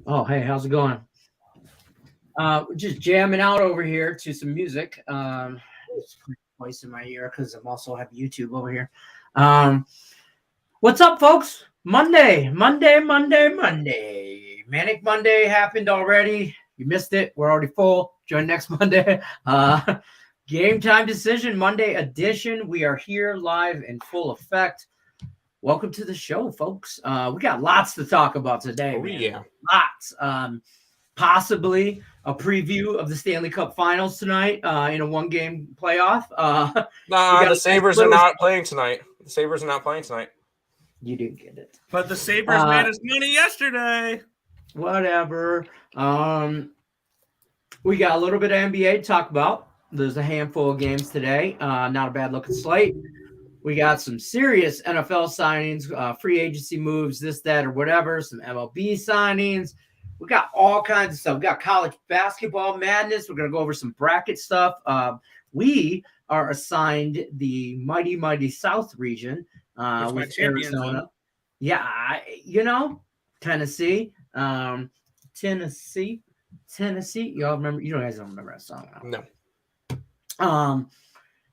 Oh, hey, how's it going? Just jamming out over here to some music. Just put voice in my ear because I'm also have YouTube over here. Um, what's up, folks? Monday. Manic Monday happened already. You missed it. We're already full. Join next Monday. Game time decision Monday edition. We are here live in full effect. Welcome to the show, folks. We got lots to talk about today, man. Yeah. Lots. Possibly a preview of the Stanley Cup Finals tonight in a one-game playoff. The Sabres are not playing tonight. The Sabres are not playing tonight. You didn't get it. But the Sabres made us money yesterday. Whatever. We got a little bit of NBA to talk about. There's a handful of games today. Not a bad-looking slate. We got some serious NFL signings, free agency moves, this, that, or whatever, some MLB signings. We got all kinds of stuff. We got college basketball madness. We're going to go over some bracket stuff. We are assigned the mighty South region with Arizona. Yeah, Tennessee. Tennessee. Y'all remember? You guys don't remember that song? No.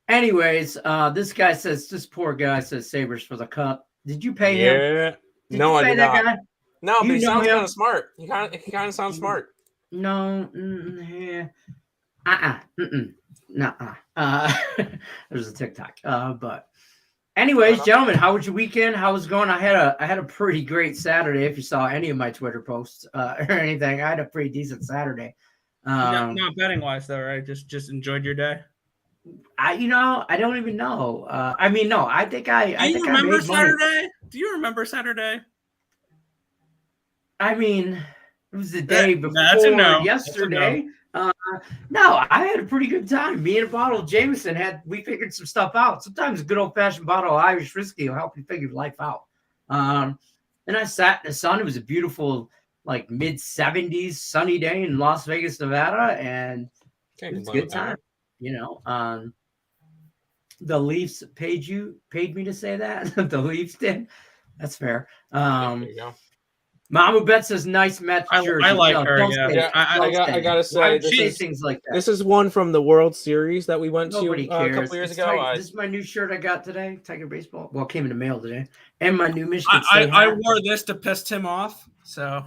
Anyways, this poor guy says Sabres for the cup. Did you pay him? Yeah. Did no, you I pay did that not. guy? No, but he sounds him? kind of smart. He kind of sounds smart. No. There's a TikTok. But anyways, gentlemen, how was your weekend? How was it going? I had a pretty great Saturday. If you saw any of my Twitter posts or anything, I had a pretty decent Saturday. Not betting wise though, right? Just enjoyed your day. I don't even know. No, I think I. Do you remember Saturday? Do you remember Saturday? I mean, it was the day before yesterday. No, I had a pretty good time. Me and a bottle of Jameson we figured some stuff out. Sometimes a good old fashioned bottle of Irish whiskey will help you figure life out. And I sat in the sun. It was a beautiful, like mid-70s sunny day in Las Vegas, Nevada, and it was a good time. The Leafs paid me to say that. The Leafs did. That's fair. There you go. Mama Bet says nice Mets jersey. I like her. I gotta say, things like that. This is one from the World Series that we went Nobody to a cares. couple years ago. This is my new shirt I got today. Tiger Baseball. Well, it came in the mail today, and my new Michigan State. I wore this to piss Tim off. So,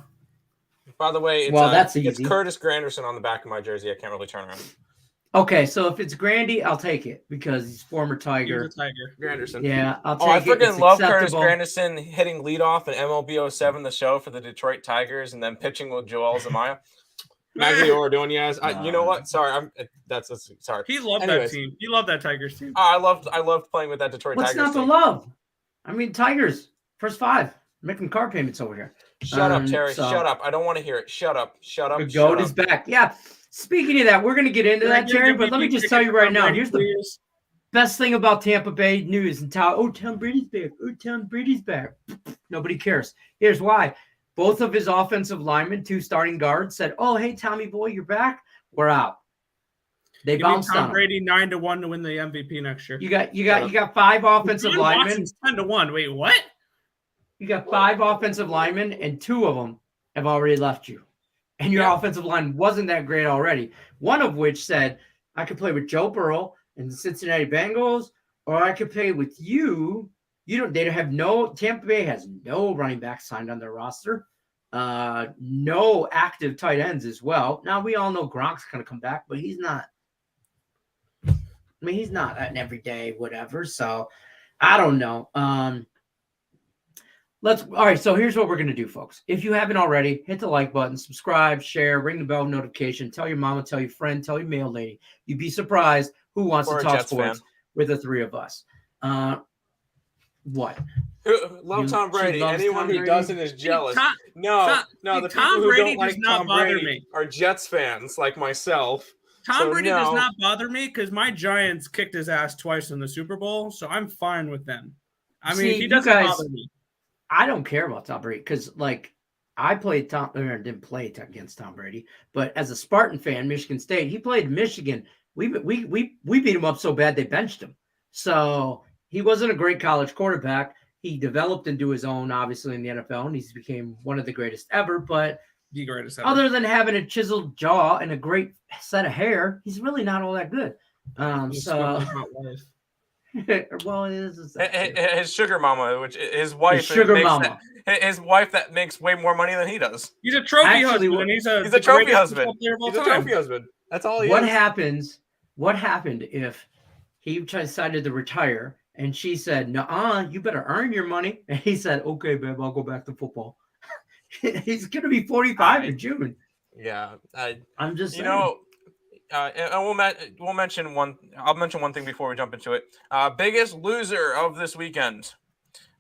by the way, it's Curtis Granderson on the back of my jersey. I can't really turn around. Okay, so if it's Grandy, I'll take it because he's former Tiger. Granderson. Yeah, I'll take I it. freaking love Curtis Granderson hitting leadoff in MLB 07, the show for the Detroit Tigers, and then pitching with Joel Zamaya. Maggie Ordonez. You know what? Sorry, sorry. He loved that team. He loved that Tigers team. I loved playing with that Detroit Tigers team. What's not to love? I mean, Tigers first five making car payments over here. Shut up, Terry. Shut up. I don't want to hear it. Shut up. The goat is back. Yeah. Speaking of that, we're going to get into that, Terry, but let me just tell you right now, here's the best thing about Tampa Bay news. And Tom Brady's back. Tom Brady's back. Nobody cares. Here's why. Both of his offensive linemen, 2 starting guards, said, "Oh, hey, Tommy boy, you're back. We're out." They bounced Tom Brady 9-1 to win the MVP next year. You got 5 offensive linemen. 10-1. Wait, what? You got 5 offensive linemen, and 2 of them have already left you. And your offensive line wasn't that great already. One of which said, I could play with Joe Burrow and the Cincinnati Bengals, or I could play with you. Tampa Bay has no running back signed on their roster. No active tight ends as well. Now, we all know Gronk's going to come back, but he's not. I mean, he's not an everyday whatever. So, I don't know. All right, so here's what we're going to do, folks. If you haven't already, hit the like button, subscribe, share, ring the bell notification, tell your mama, tell your friend, tell your mail lady. You'd be surprised who wants to talk sports with the 3 of us. What? Love Tom Brady. Anyone who doesn't is jealous. The Tom Brady does not bother me. Are Jets fans like myself. Tom Brady does not bother me because my Giants kicked his ass twice in the Super Bowl, so I'm fine with them. I mean, he doesn't bother me. I don't care about Tom Brady because, I didn't play against Tom Brady, but as a Spartan fan, Michigan State, he played Michigan. We beat him up so bad they benched him. So he wasn't a great college quarterback. He developed into his own, obviously, in the NFL, and he's became one of the greatest ever. But the greatest ever. Other than having a chiseled jaw and a great set of hair, he's really not all that good. So, well, it is his sugar mama, which his wife, his sugar mama, his wife that makes way more money than he does. He's a trophy husband, and he's a trophy husband. He's a trophy husband. That's all he is. What happened if he decided to retire and she said, "Nuh-uh, you better earn your money," and he said, "Okay, babe, I'll go back to football." He's gonna be 45 in June. Yeah, I'm just saying. And we'll mention one. I'll mention one thing before we jump into it. Biggest loser of this weekend.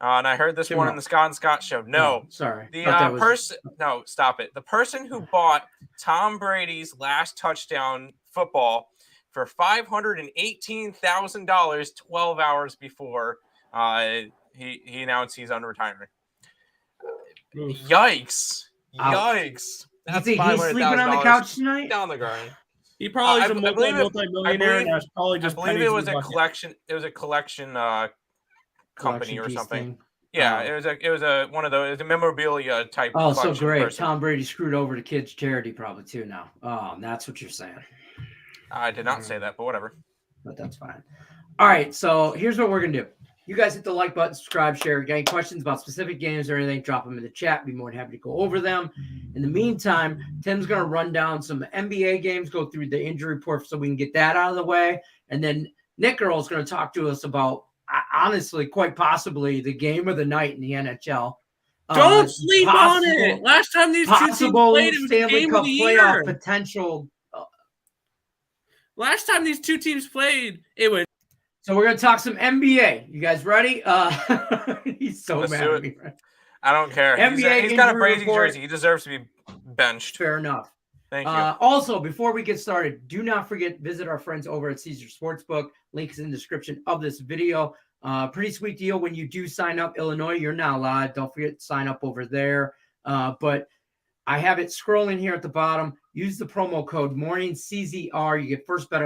And I heard this one in the Scott and Scott show. No, sorry. The person. No, stop it. The person who bought Tom Brady's last touchdown football for $518,000 12 hours before he announced he's retiring. Yikes! Yikes! That's he's sleeping on the couch tonight. Down the ground. He probably is a multi-millionaire. That's probably just. I believe it was a collection. It was a collection company or something. Thing. Yeah, it was one of those. It was a memorabilia type. Oh, so great! Person. Tom Brady screwed over the kids' charity probably too now. Oh, that's what you're saying. I did not say that, but whatever. But that's fine. All right, so here's what we're gonna do. You guys hit the like button, subscribe, share. Got any questions about specific games or anything, drop them in the chat. Be more than happy to go over them. In the meantime, Tim's going to run down some NBA games, go through the injury report so we can get that out of the way. And then Nick Earl is going to talk to us about, honestly, quite possibly the game of the night in the NHL. Don't sleep on it. Last time these two teams played, it was Stanley Cup playoff potential. Last time these two teams played, it was. So we're going to talk some NBA. You guys ready? He's so mad at me. I don't care. He's got a Brady jersey. He deserves to be benched. Fair enough. Thank you. Also, before we get started, do not forget, visit our friends over at Caesar Sportsbook. Link is in the description of this video. Pretty sweet deal when you do sign up. Illinois, you're now live. Don't forget to sign up over there. But I have it scrolling here at the bottom. Use the promo code MorningCZR. You get first bet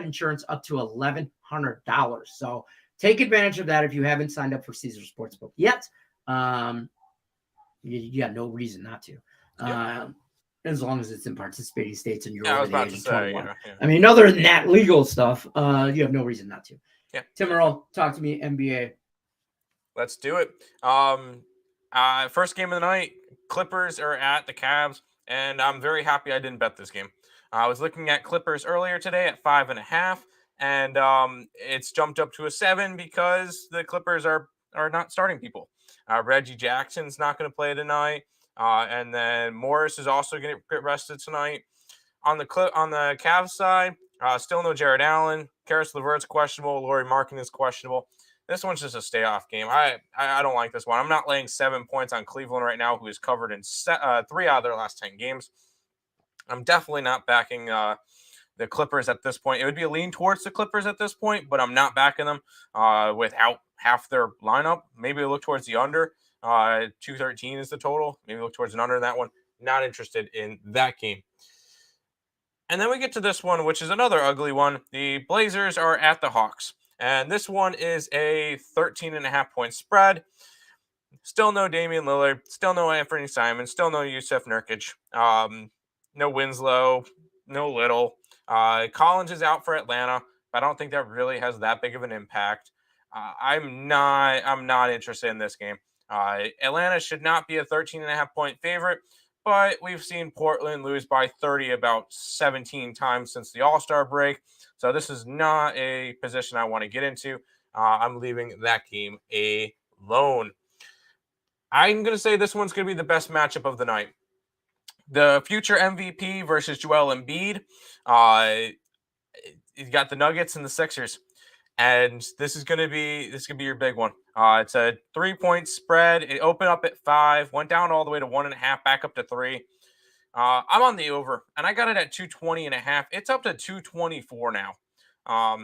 insurance up to $1,100. So take advantage of that if you haven't signed up for Caesar Sportsbook yet. You got no reason not to. As long as it's in participating states and you're over the age of 21. Yeah. I mean, other than that legal stuff, you have no reason not to. Yeah. Tim Earl, talk to me NBA. Let's do it. First game of the night, Clippers are at the Cavs, and I'm very happy I didn't bet this game. I was looking at Clippers earlier today at 5.5, and it's jumped up to a 7 because the Clippers are not starting people. Reggie Jackson's not going to play tonight, and then Morris is also going to get rested tonight. On the Cavs side, still no Jared Allen. Karis LeVert's questionable. Lauri Markkanen is questionable. This one's just a stay-off game. I don't like this one. I'm not laying 7 points on Cleveland right now, who is covered in 3 out of their last 10 games. I'm definitely not backing the Clippers at this point. It would be a lean towards the Clippers at this point, but I'm not backing them without half their lineup. Maybe look towards the under. 213 is the total. Maybe look towards an under in that one. Not interested in that game. And then we get to this one, which is another ugly one. The Blazers are at the Hawks. And this one is a 13.5-point spread. Still no Damian Lillard. Still no Anthony Simons. Still no Yusuf Nurkic. No Winslow. No Little. Collins is out for Atlanta. But I don't think that really has that big of an impact. I'm not interested in this game. Atlanta should not be a 13.5-point favorite. But we've seen Portland lose by 30 about 17 times since the All-Star break. So this is not a position I want to get into. I'm leaving that game alone. I'm going to say this one's going to be the best matchup of the night. The future MVP versus Joel Embiid. You got the Nuggets and the Sixers. And this is going to be your big one. It's a 3-point spread. It opened up at 5, went down all the way to 1.5, back up to 3. I'm on the over, and I got it at 220.5. It's up to 224 now.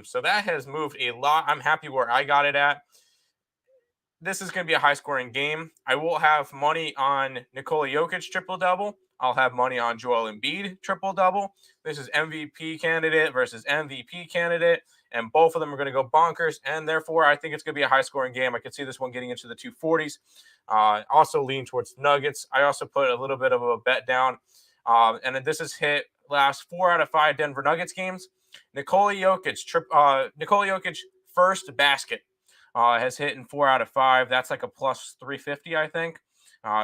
So that has moved a lot. I'm happy where I got it at. This is going to be a high-scoring game. I will have money on Nikola Jokic triple-double. I'll have money on Joel Embiid triple-double. This is MVP candidate versus MVP candidate. and both of them are going to go bonkers, and therefore I think it's going to be a high-scoring game. I could see this one getting into the 240s. Also lean towards Nuggets. I also put a little bit of a bet down, and this has hit last 4 out of 5 Denver Nuggets games. Nikola Jokic first basket has hit in 4 out of 5. That's like a plus 350, I think.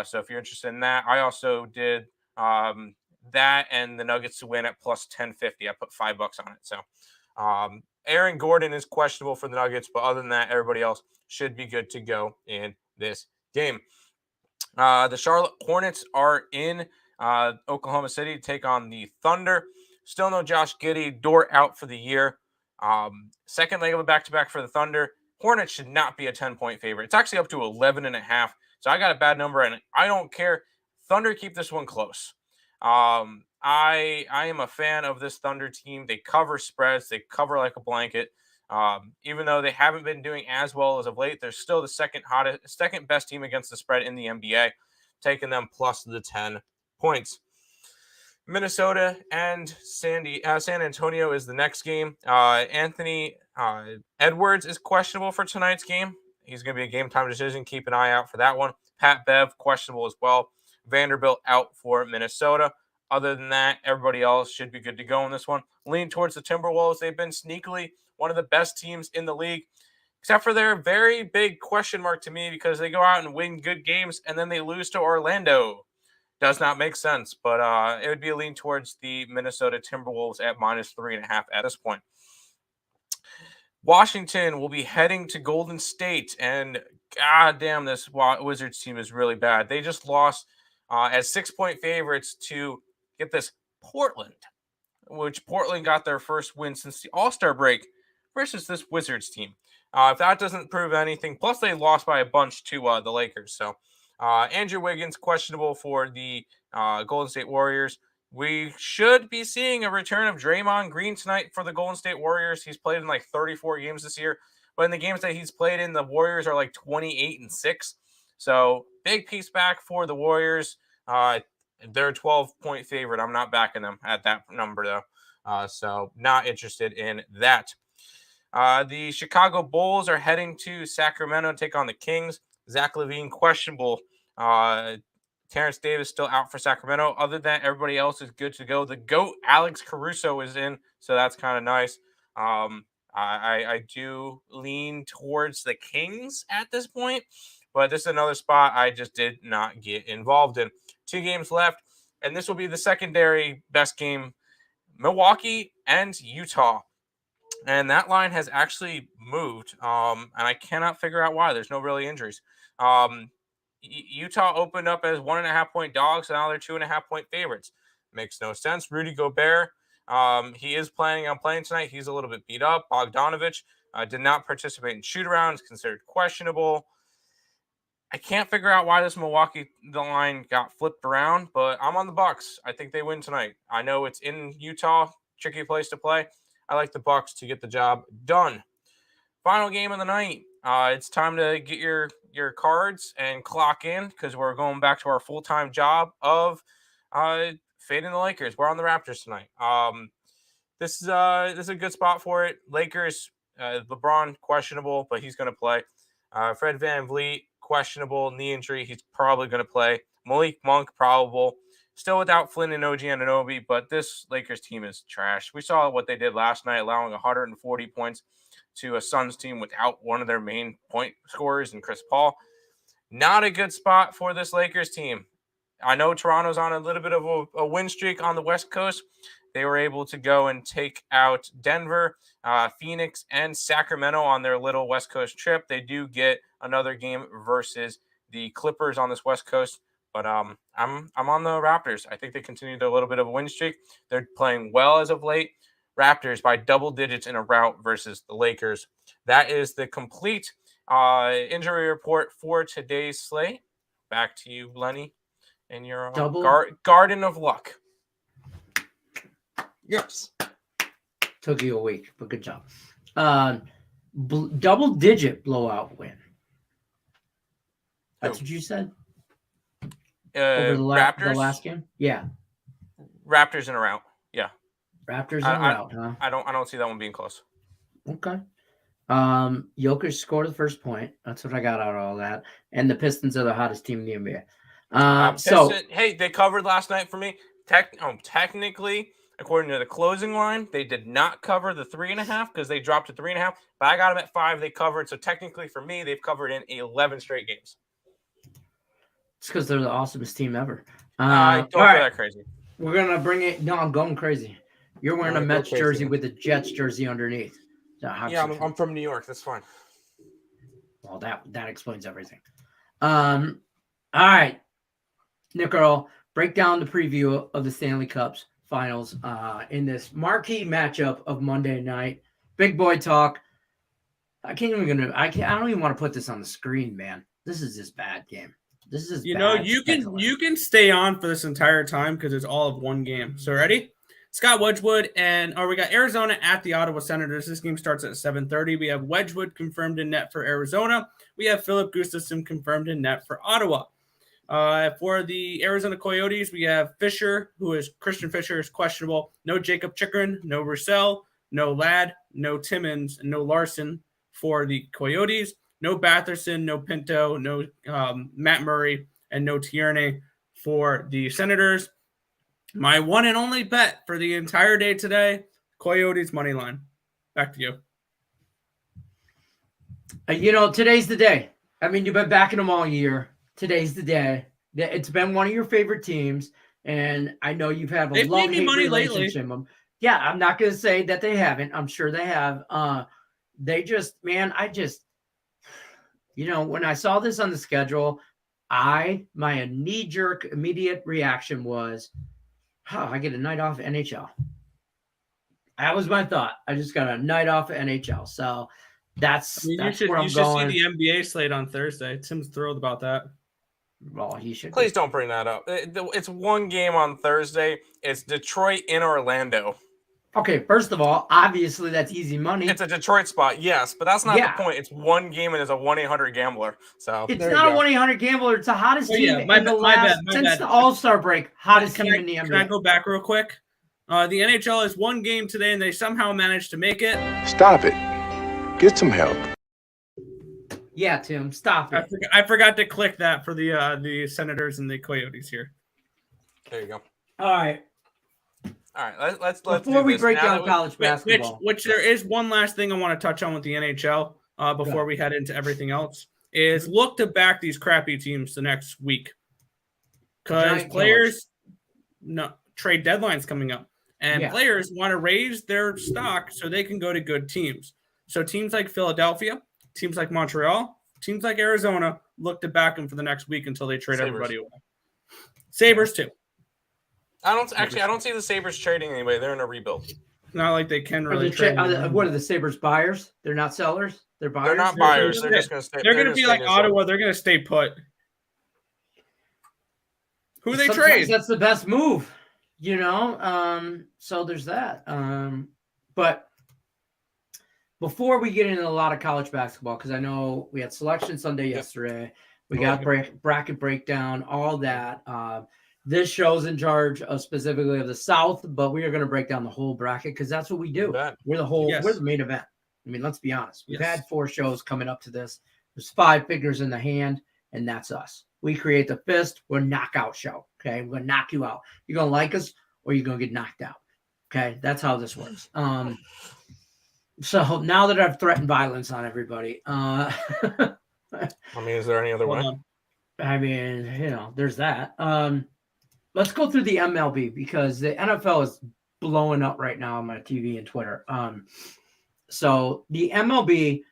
So if you're interested in that, I also did that and the Nuggets to win at plus 1050. I put $5 on it. So Aaron Gordon is questionable for the Nuggets, but other than that, everybody else should be good to go in this game. The Charlotte Hornets are in Oklahoma City to take on the Thunder. Still no Josh Giddey. Dort out for the year. Second leg of a back-to-back for the Thunder. Hornets should not be a 10-point favorite. It's actually up to 11.5. So I got a bad number, and I don't care. Thunder keep this one close. I am a fan of this Thunder team. They cover spreads. They cover like a blanket. Even though they haven't been doing as well as of late, they're still the second best team against the spread in the NBA, taking them plus the 10 points. Minnesota and San Antonio is the next game. Anthony Edwards is questionable for tonight's game. He's going to be a game-time decision. Keep an eye out for that one. Pat Bev, questionable as well. Vanderbilt out for Minnesota. Other than that, everybody else should be good to go in this one. Lean towards the Timberwolves. They've been sneakily one of the best teams in the league, except for their very big question mark to me because they go out and win good games and then they lose to Orlando. Does not make sense, but it would be a lean towards the Minnesota Timberwolves at minus 3.5 at this point. Washington will be heading to Golden State, and goddamn, this Wizards team is really bad. They just lost as 6-point favorites to, get this, Portland, which Portland got their first win since the All-Star break versus this Wizards team. If that doesn't prove anything, plus they lost by a bunch to the Lakers, so Andrew Wiggins, questionable for the Golden State Warriors. We should be seeing a return of Draymond Green tonight for the Golden State Warriors. He's played in like 34 games this year, but in the games that he's played in, the Warriors are like 28-6. So big piece back for the Warriors. They're a 12-point favorite. I'm not backing them at that number, though. So not interested in that. The Chicago Bulls are heading to Sacramento to take on the Kings. Zach LaVine, questionable. Terrence Davis still out for Sacramento. Other than that, everybody else is good to go. The GOAT, Alex Caruso, is in, so that's kind of nice. I do lean towards the Kings at this point, but this is another spot I just did not get involved in. 2 games left, and this will be the secondary best game, Milwaukee and Utah. And that line has actually moved, and I cannot figure out why. There's no really injuries. Utah opened up as 1.5-point dogs, and now they're 2.5-point favorites. Makes no sense. Rudy Gobert, he is planning on playing tonight. He's a little bit beat up. Bogdanovich did not participate in shoot-arounds, considered questionable. I can't figure out why this Milwaukee line got flipped around, but I'm on the Bucks. I think they win tonight. I know it's in Utah, tricky place to play. I like the Bucks to get the job done. Final game of the night. It's time to get your cards and clock in because we're going back to our full-time job of fading the Lakers. We're on the Raptors tonight. This is a good spot for it. Lakers, LeBron, questionable, but he's going to play. Fred VanVleet, questionable, knee injury. He's probably going to play. Malik Monk, probable. Still without Flynn and OG Anunoby, but this Lakers team is trash. We saw what they did last night, allowing 140 points to a Suns team without one of their main point scorers in Chris Paul. Not a good spot for this Lakers team. I know Toronto's on a little bit of a win streak on the West Coast. They were able to go and take out Denver, Phoenix, and Sacramento on their little West Coast trip. They do get another game versus the Clippers on this West Coast. But I'm on the Raptors. I think they continued a little bit of a win streak. They're playing well as of late. Raptors by double digits in a rout versus the Lakers. That is the complete injury report for today's slate. Back to you, Lenny, and your Garden of Luck. Yes. Took you a week, but good job. Double-digit blowout win. That's what you said? Over the last game? Yeah. Raptors in a rout. Yeah. Raptors in a rout, huh? I don't see that one being close. Okay. Jokic scored the first point. That's what I got out of all that. And the Pistons are the hottest team in the NBA. Hey, they covered last night for me. Technically, according to the closing line, they did not cover the 3.5 because they dropped to 3.5. But I got them at 5. They covered. So technically, for me, they've covered in 11 straight games. It's because they're the awesomest team ever. I don't feel that crazy. We're gonna bring it. No, I'm going crazy. You're wearing a Mets jersey with a Jets jersey underneath. Yeah, I'm from New York. That's fine. Well, that explains everything. All right, Nick Earl, break down the preview of the Stanley Cup's finals in this marquee matchup of Monday night. Big boy talk. I don't even want to put this on the screen, man. This is this bad game. This is you can stay on for this entire time because it's all of one game. So ready? Scott Wedgwood we got Arizona at the Ottawa Senators. This game starts at 7:30. We have Wedgwood confirmed in net for Arizona. We have Philip Gustafsson confirmed in net for Ottawa. For the Arizona Coyotes, we have Christian Fisher is questionable. No Jacob Chikrin, no Roussel, no Ladd, no Timmins, and no Larson for the Coyotes. No Batherson, no Pinto, no Matt Murray, and no Tierney for the Senators. My one and only bet for the entire day today, Coyotes money line. Back to you. Today's the day. I mean, you've been backing them all year. Today's the day. It's been one of your favorite teams, and I know you've had a love-hate relationship with them. Yeah, I'm not going to say that they haven't. I'm sure they have. When I saw this on the schedule, my knee-jerk immediate reaction was, I get a night off NHL. That was my thought. I just got a night off at NHL. So that's where I'm going. You should see the NBA slate on Thursday. Tim's thrilled about that. Well, he should. Please don't bring that up. It's one game on Thursday. It's Detroit in Orlando. Okay, first of all, obviously that's easy money. It's a Detroit spot, yes, but that's not the point. It's one game and it's a 1-800-GAMBLER. So it's not a 1-800-GAMBLER. It's the hottest team since the All-Star break. Hottest team in the NBA. Can I go back real quick? The NHL has one game today, and they somehow managed to make it. Stop it. Get some help. Yeah, Tim, stop it. I forgot to click that for the Senators and the Coyotes here. There you go. All right. Let's before we break down college basketball. Which there is one last thing I want to touch on with the NHL before we head into everything else is look to back these crappy teams the next week because trade deadline's coming up and players want to raise their stock so they can go to good teams. So teams like Philadelphia, teams like Montreal, teams like Arizona look to back them for the next week until they trade everybody away. Sabres too. I don't see the Sabres trading anyway. They're in a rebuild. Not like they can really trade. What are the Sabres buyers? They're not sellers. They're buyers. They're not buyers. They're just going to stay. They're going to be like Ottawa. They're going to stay put. Who they trade? That's the best move, So there's that. But before we get into a lot of college basketball, because I know we had Selection Sunday yesterday, we got bracket breakdown, all that. This show's in charge of specifically of the South, but we are going to break down the whole bracket because that's what we do. We're the main event. I mean, let's be honest. We've had 4 shows coming up to this. There's 5 fingers in the hand, and that's us. We create the fist. We're a knockout show. Okay, we're going to knock you out. You're going to like us, or you're going to get knocked out. Okay, that's how this works. So now that I've threatened violence on everybody, is there any other way? I mean, there's that. Let's go through the MLB because the NFL is blowing up right now on my TV and Twitter. So the MLB,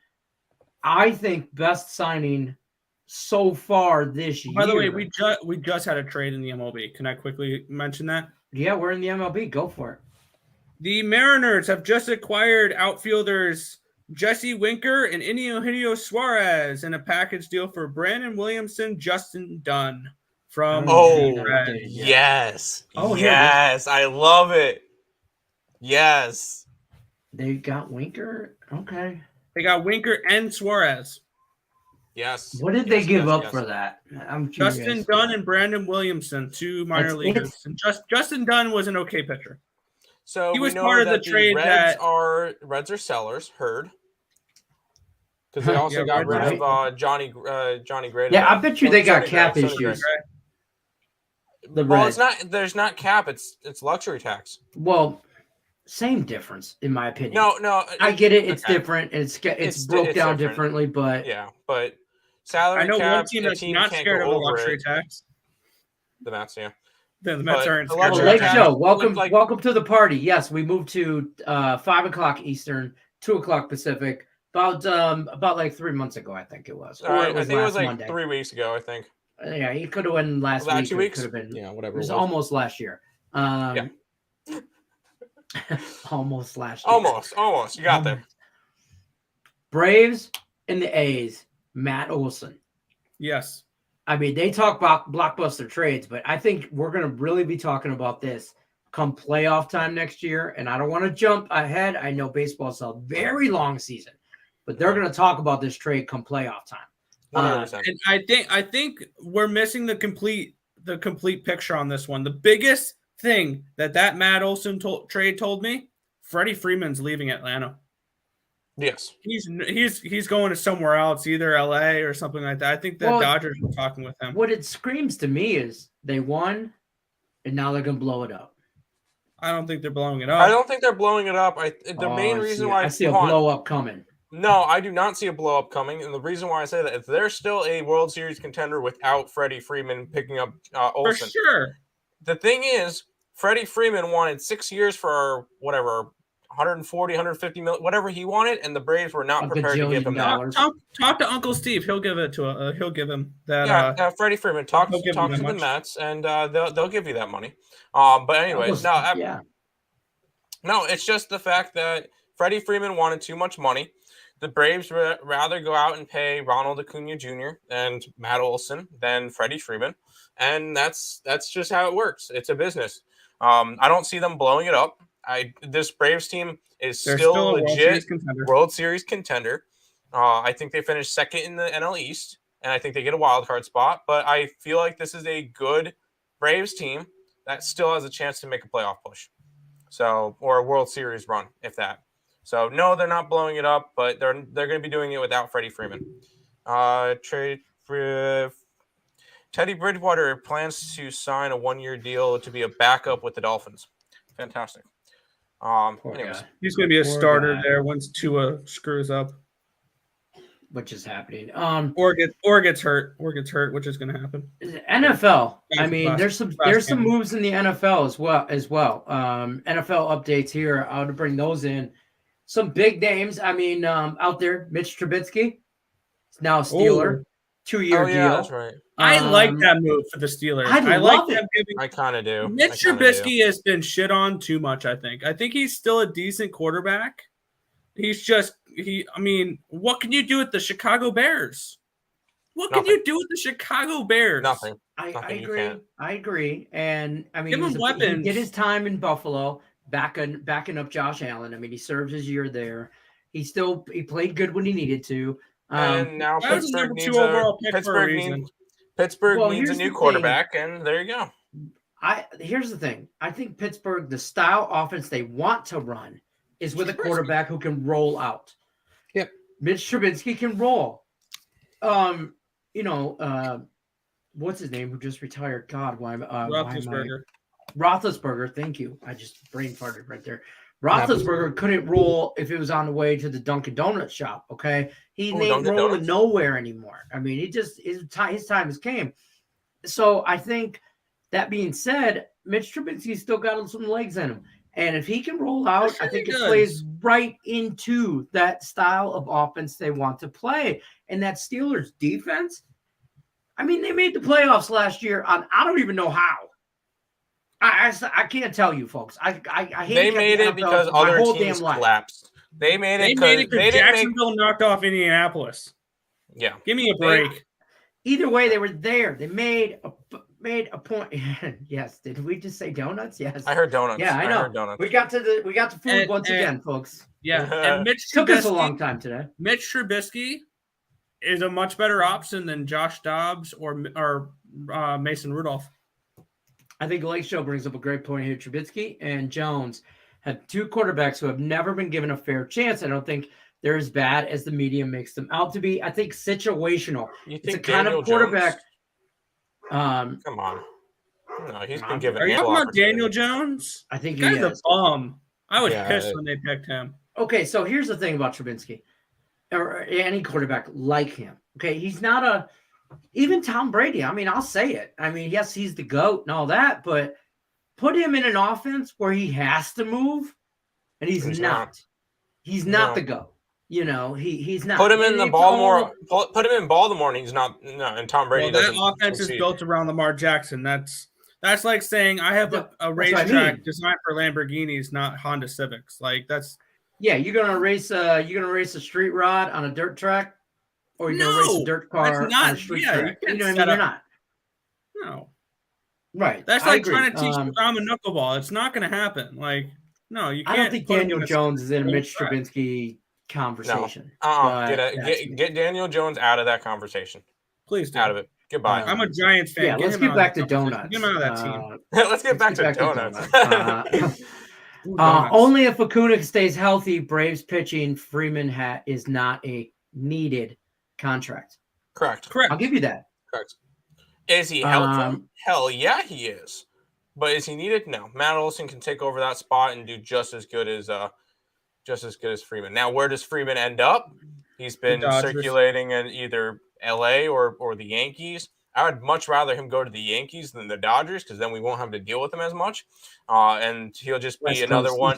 I think best signing so far this year. By the way, we just had a trade in the MLB. Can I quickly mention that? Yeah, we're in the MLB. Go for it. The Mariners have just acquired outfielders Jesse Winker and Eugenio Suarez in a package deal for Brandon Williamson, Justin Dunn. Yes. Yes. I love it. Yes. They got Winker? Okay. They got Winker and Suarez. Yes. What did they give up for that? I'm curious. Justin Dunn and Brandon Williamson, 2 minor leaguers. And Justin Dunn was an okay pitcher. So He we was know part of that the trade Reds that- are sellers. Heard. Because they also Yeah, got rid right. of Johnny Gray. Yeah, I bet you they got Sonny cap Gray, Sonny issues. Gray. The Well, Reds. it's not. There's not cap. It's luxury tax. Well, same difference in my opinion. No. I get it. It's okay. different. It's broke down different. differently, but Yeah, but salary I know cap. one team a that's team not can't scared go of a over luxury it. tax. The Mets, yeah. The Mets But aren't the scared of well, luxury a Lake tax- tax. Joe, welcome, like- welcome to the party. Yes, we moved to 5:00 Eastern, 2:00 Pacific, about like 3 months ago, I think it was. Or it I was think it was last like Monday. 3 weeks ago. I think. Yeah, it could have been last Was that week. 2 Or it weeks? could have been. Yeah, It whatever. was it was. almost last year. Yeah. Almost last year. Almost. You got there. Braves and the A's. Matt Olson. Yes. I mean, they talk about blockbuster trades, but I think we're going to really be talking about this come playoff time next year. And I don't want to jump ahead. I know baseball's a very long season, but they're going to talk about this trade come playoff time. 100%. And I think we're missing the complete picture on this one. The biggest thing that Matt Olson trade told me, Freddie Freeman's leaving Atlanta. Yes. He's going to somewhere else, either LA or something like that. I think the Dodgers were talking with him. What it screams to me is they won, and now they're going to blow it up. I don't think they're blowing it up. I don't think they're blowing it up. The main reason why I see a blow up coming. No, I do not see a blow up coming, and the reason why I say that is they're still a World Series contender without Freddie Freeman picking up Olson. For sure. The thing is, Freddie Freeman wanted 6 years for whatever 140, 150 million, whatever he wanted, and the Braves were not prepared to give him that. Talk to Uncle Steve. He'll give it to he'll give him that. Yeah, Freddie Freeman talk to the Mets, and they'll give you that money. But anyways, no, it's just the fact that Freddie Freeman wanted too much money. The Braves rather go out and pay Ronald Acuna Jr. and Matt Olson than Freddie Freeman, and that's just how it works. It's a business. I don't see them blowing it up. This Braves team is still a legit World Series contender. I think they finished second in the NL East, and I think they get a wild card spot. But I feel like this is a good Braves team that still has a chance to make a playoff push, or a World Series run, if that. So no, they're not blowing it up, but they're going to be doing it without Freddie Freeman. Trade for Teddy Bridgewater plans to sign a 1-year deal to be a backup with the Dolphins. Fantastic. Anyways, he's going to be a starter there once Tua screws up, which is happening. Or gets hurt, which is going to happen. NFL. I mean, there's some moves in the NFL as well. NFL updates here. I would bring those in. Some big names. I mean, out there, Mitch Trubisky is now a Steeler, 2-year deal. That's right. I like that move for the Steelers. I love it. I kind of do. Mitch Trubisky has been shit on too much, I think. I think he's still a decent quarterback. He's just I mean, what can you do with the Chicago Bears? What can you do with the Chicago Bears? Nothing. I agree. And I mean, give him weapons. He did his time in Buffalo, backing up Josh Allen. I mean, he served his year there. He played good when he needed to. And now Pittsburgh needs a new quarterback, and there you go. Here's the thing. I think Pittsburgh, the style offense they want to run is with a quarterback who can roll out. Yep. Mitch Trubisky can roll. What's his name who just retired? God, why Roethlisberger. Roethlisberger, thank you. I just brain farted right there. Roethlisberger couldn't roll if it was on the way to the Dunkin' Donuts shop, okay? He ain't rolling nowhere anymore. I mean, his time has came. So I think that being said, Mitch Trubisky's still got some legs in him. And if he can roll out, I think it plays right into that style of offense they want to play. And that Steelers defense, I mean, they made the playoffs last year on I don't even know how. I can't tell you, folks. I hate they made it because other teams collapsed. They made it because Jacksonville knocked off Indianapolis. Yeah, give me a break. Either way, they were there. They made a point. Yes, did we just say donuts? Yes, I heard donuts. Yeah, I know. Heard donuts. We got to food once again, folks. Yeah, and Mitch took us a long time today. Mitch Trubisky is a much better option than Josh Dobbs or Mason Rudolph. I think Lake Show brings up a great point here. Trubisky and Jones have two quarterbacks who have never been given a fair chance. I don't think they're as bad as the media makes them out to be. I think situational. You It's a think kind Daniel of quarterback. Jones? Come on. No, he's been given Are you ample talking about opportunity. Daniel Jones? I think The he guy's a is. bum. I was Yeah. pissed when they picked him. Okay, so here's the thing about Trubinsky, or any quarterback like him. Okay, he's not even Tom Brady. I mean, I'll say it. I mean, yes, he's the GOAT and all that, but put him in an offense where he has to move, and he's not. He's not the GOAT. You know, he's not. Put him in the It's Baltimore. Put him in Baltimore, and he's not. No, and Tom Brady Well, that doesn't. offense succeed. is built around Lamar Jackson. That's like saying I have a racetrack designed for Lamborghinis, not Honda Civics. Like that's you're gonna race a street rod on a dirt track, or you're gonna race a dirt car on a street track. You know what I mean? You're not. No. Right. That's like trying to teach Tom a knuckleball. It's not going to happen. Like, no, you can't. I don't think Daniel Jones is in a Mitch Trubinsky conversation. No. Get Daniel Jones out of that conversation. Please do. Out of it. Goodbye. I'm a Giants fan. Yeah, let's get back to donuts. Get him out of that team. Let's get back to donuts. Only if Acuna stays healthy, Braves pitching, Freeman is not a needed contract. Correct. I'll give you that. Correct. Is he helpful? Hell yeah, he is. But is he needed? No. Matt Olson can take over that spot and do just as good as Freeman. Now, where does Freeman end up? He's been circulating in either LA or the Yankees. I would much rather him go to the Yankees than the Dodgers because then we won't have to deal with him as much. And he'll just be another one.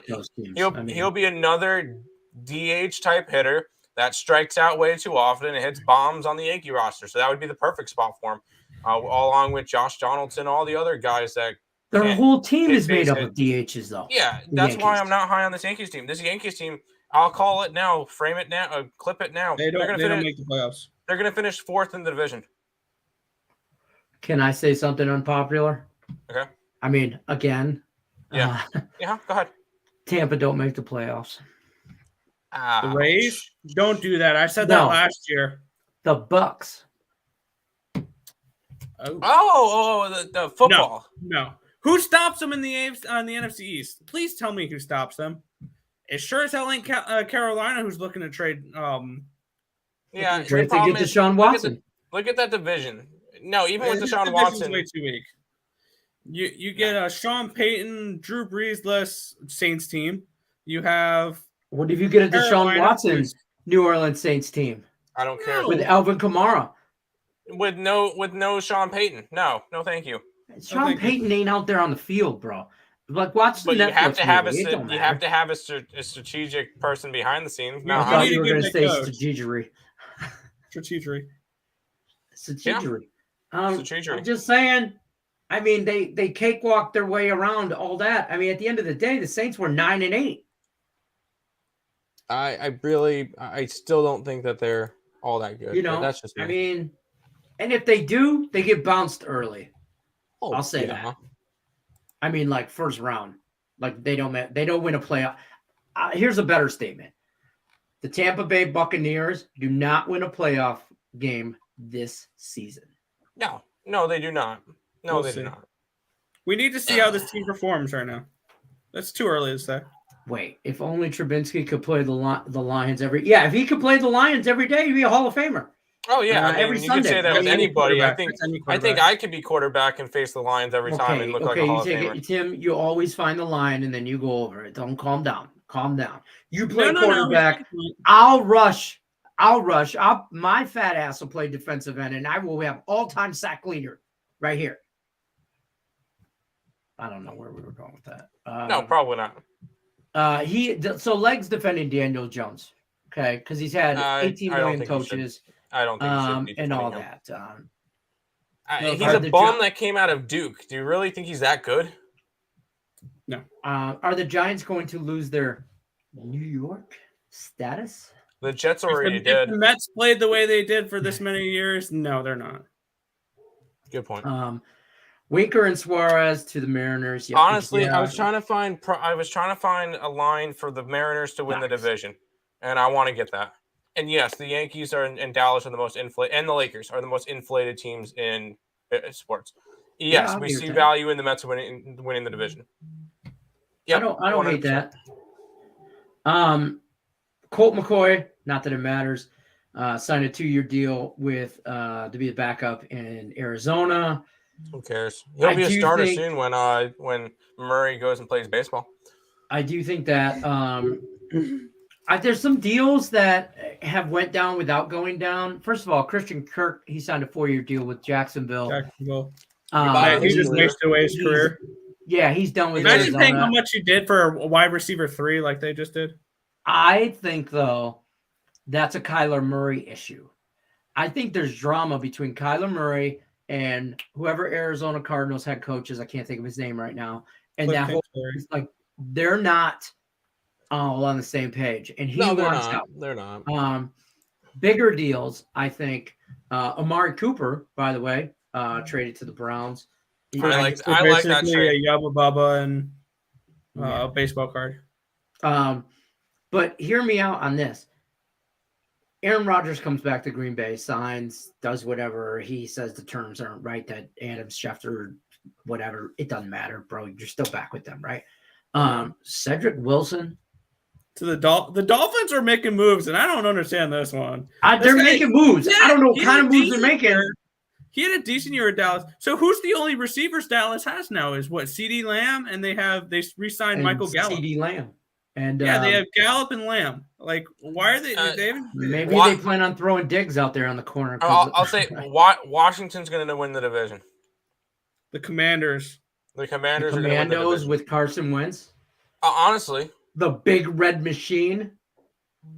He'll be another DH type hitter that strikes out way too often and hits bombs on the Yankee roster. So that would be the perfect spot for him. Along with Josh Donaldson, all the other guys that their whole team is made up of DHs, though. Yeah, that's why I'm not high on this Yankees team. This Yankees team, I'll call it now, frame it now, clip it now. They don't make the playoffs. They're going to finish fourth in the division. Can I say something unpopular? Okay. I mean, again. Yeah. Go ahead. Tampa don't make the playoffs. The Rays don't do that. I said that last year. The Bucks. The football. No. Who stops them in the NFC East? Please tell me who stops them. It sure as hell ain't Carolina who's looking to trade. Yeah, to get Deshaun Watson. Look at that division. No, even with Deshaun Watson, way too weak. You get a Sean Payton, Drew Brees-less Saints team. You have. What if you get a Deshaun Watson New Orleans Saints team? I don't care. With Alvin Kamara. With no Sean Payton. No, thank you. Sean Payton ain't out there on the field, bro. Like watch the Netflix you have to have movie. You have to have a strategic person behind the scenes. No, I thought you were going to say strategery. Strategery. I'm just saying. I mean, they cakewalked their way around all that. I mean, at the end of the day, the Saints were 9-8. I still don't think that they're all that good. You know, that's just me. I mean, and if they do, they get bounced early. I'll say that. I mean, like first round, like they don't win a playoff. Here's a better statement: the Tampa Bay Buccaneers do not win a playoff game this season. No, they do not. No, they do not. We need to see how this team performs right now. That's too early to say. Wait, if only Trubinsky could play the Lions if he could play the Lions every day, he'd be a Hall of Famer. Oh yeah, I mean, every you Sunday. could say that with anybody. I think I could be quarterback and face the Lions every time and look like a Hall of Famer. Tim, you always find the line and then you go over it. Don't calm down. Calm down. You play quarterback. No. I'll rush. My fat ass will play defensive end, and I will have all-time sack leader right here. I don't know where we were going with that. No, probably not. So Legs defending Daniel Jones, okay, because he's had 18 million coaches. I don't think he should be and all him. that. He's a bum that came out of Duke. Do you really think he's that good? No. Are the Giants going to lose their New York status? The Jets already did. If the Mets played the way they did for this many years, no, they're not. Good point. Winker and Suarez to the Mariners. Yep. Honestly, I was trying to find a line for the Mariners to win the division, and I want to get that. And yes, the Yankees and Dallas are the most inflated, and the Lakers are the most inflated teams in sports. Yes, we see value in the Mets winning the division. Yep, I don't hate 100%. that. Colt McCoy, not that it matters, signed a 2-year deal with to be the backup in Arizona. Who cares? He'll I be a do starter think- soon when Murray goes and plays baseball. I do think that there's some deals that have went down without going down. First of all, Christian Kirk, he signed a 4-year deal with Jacksonville. Jacksonville. bought He his just career. wasted away his career. Yeah, he's done with Imagine paying Arizona. how much he did for a wide receiver 3 like they just did. I think, though, that's a Kyler Murray issue. I think there's drama between Kyler Murray and whoever Arizona Cardinals head coach is. I can't think of his name right now. And Cliff that whole Kingsbury. like they're not all on the same page. And he No, they're wants not. out. They're not. Bigger deals, I think. Amari Cooper, by the way, traded to the Browns. I like So that basically trade. a Yabba Baba and Yeah. a baseball card. But hear me out on this. Aaron Rodgers comes back to Green Bay, signs, does whatever. He says the terms aren't right, that Adams, Schefter, whatever. It doesn't matter, bro. You're still back with them, right? Cedric Wilson. So the Dolphins are making moves, and I don't understand this one. They're guy- making moves. Yeah, I don't know what he kind had of a moves they're decent making. year. He had a decent year at Dallas. So who's the only receivers Dallas has now? Is what CeeDee Lamb, and they re-signed And Michael Gallup. CeeDee Lamb. And Yeah, they have Gallup and Lamb. Like, why are they? maybe Why- they plan on throwing Diggs out there on the corner. I'll say Washington's going to win the division. the Commanders. The the Commanders are going to win the Commandos division. with Carson Wentz, Honestly, the big red machine.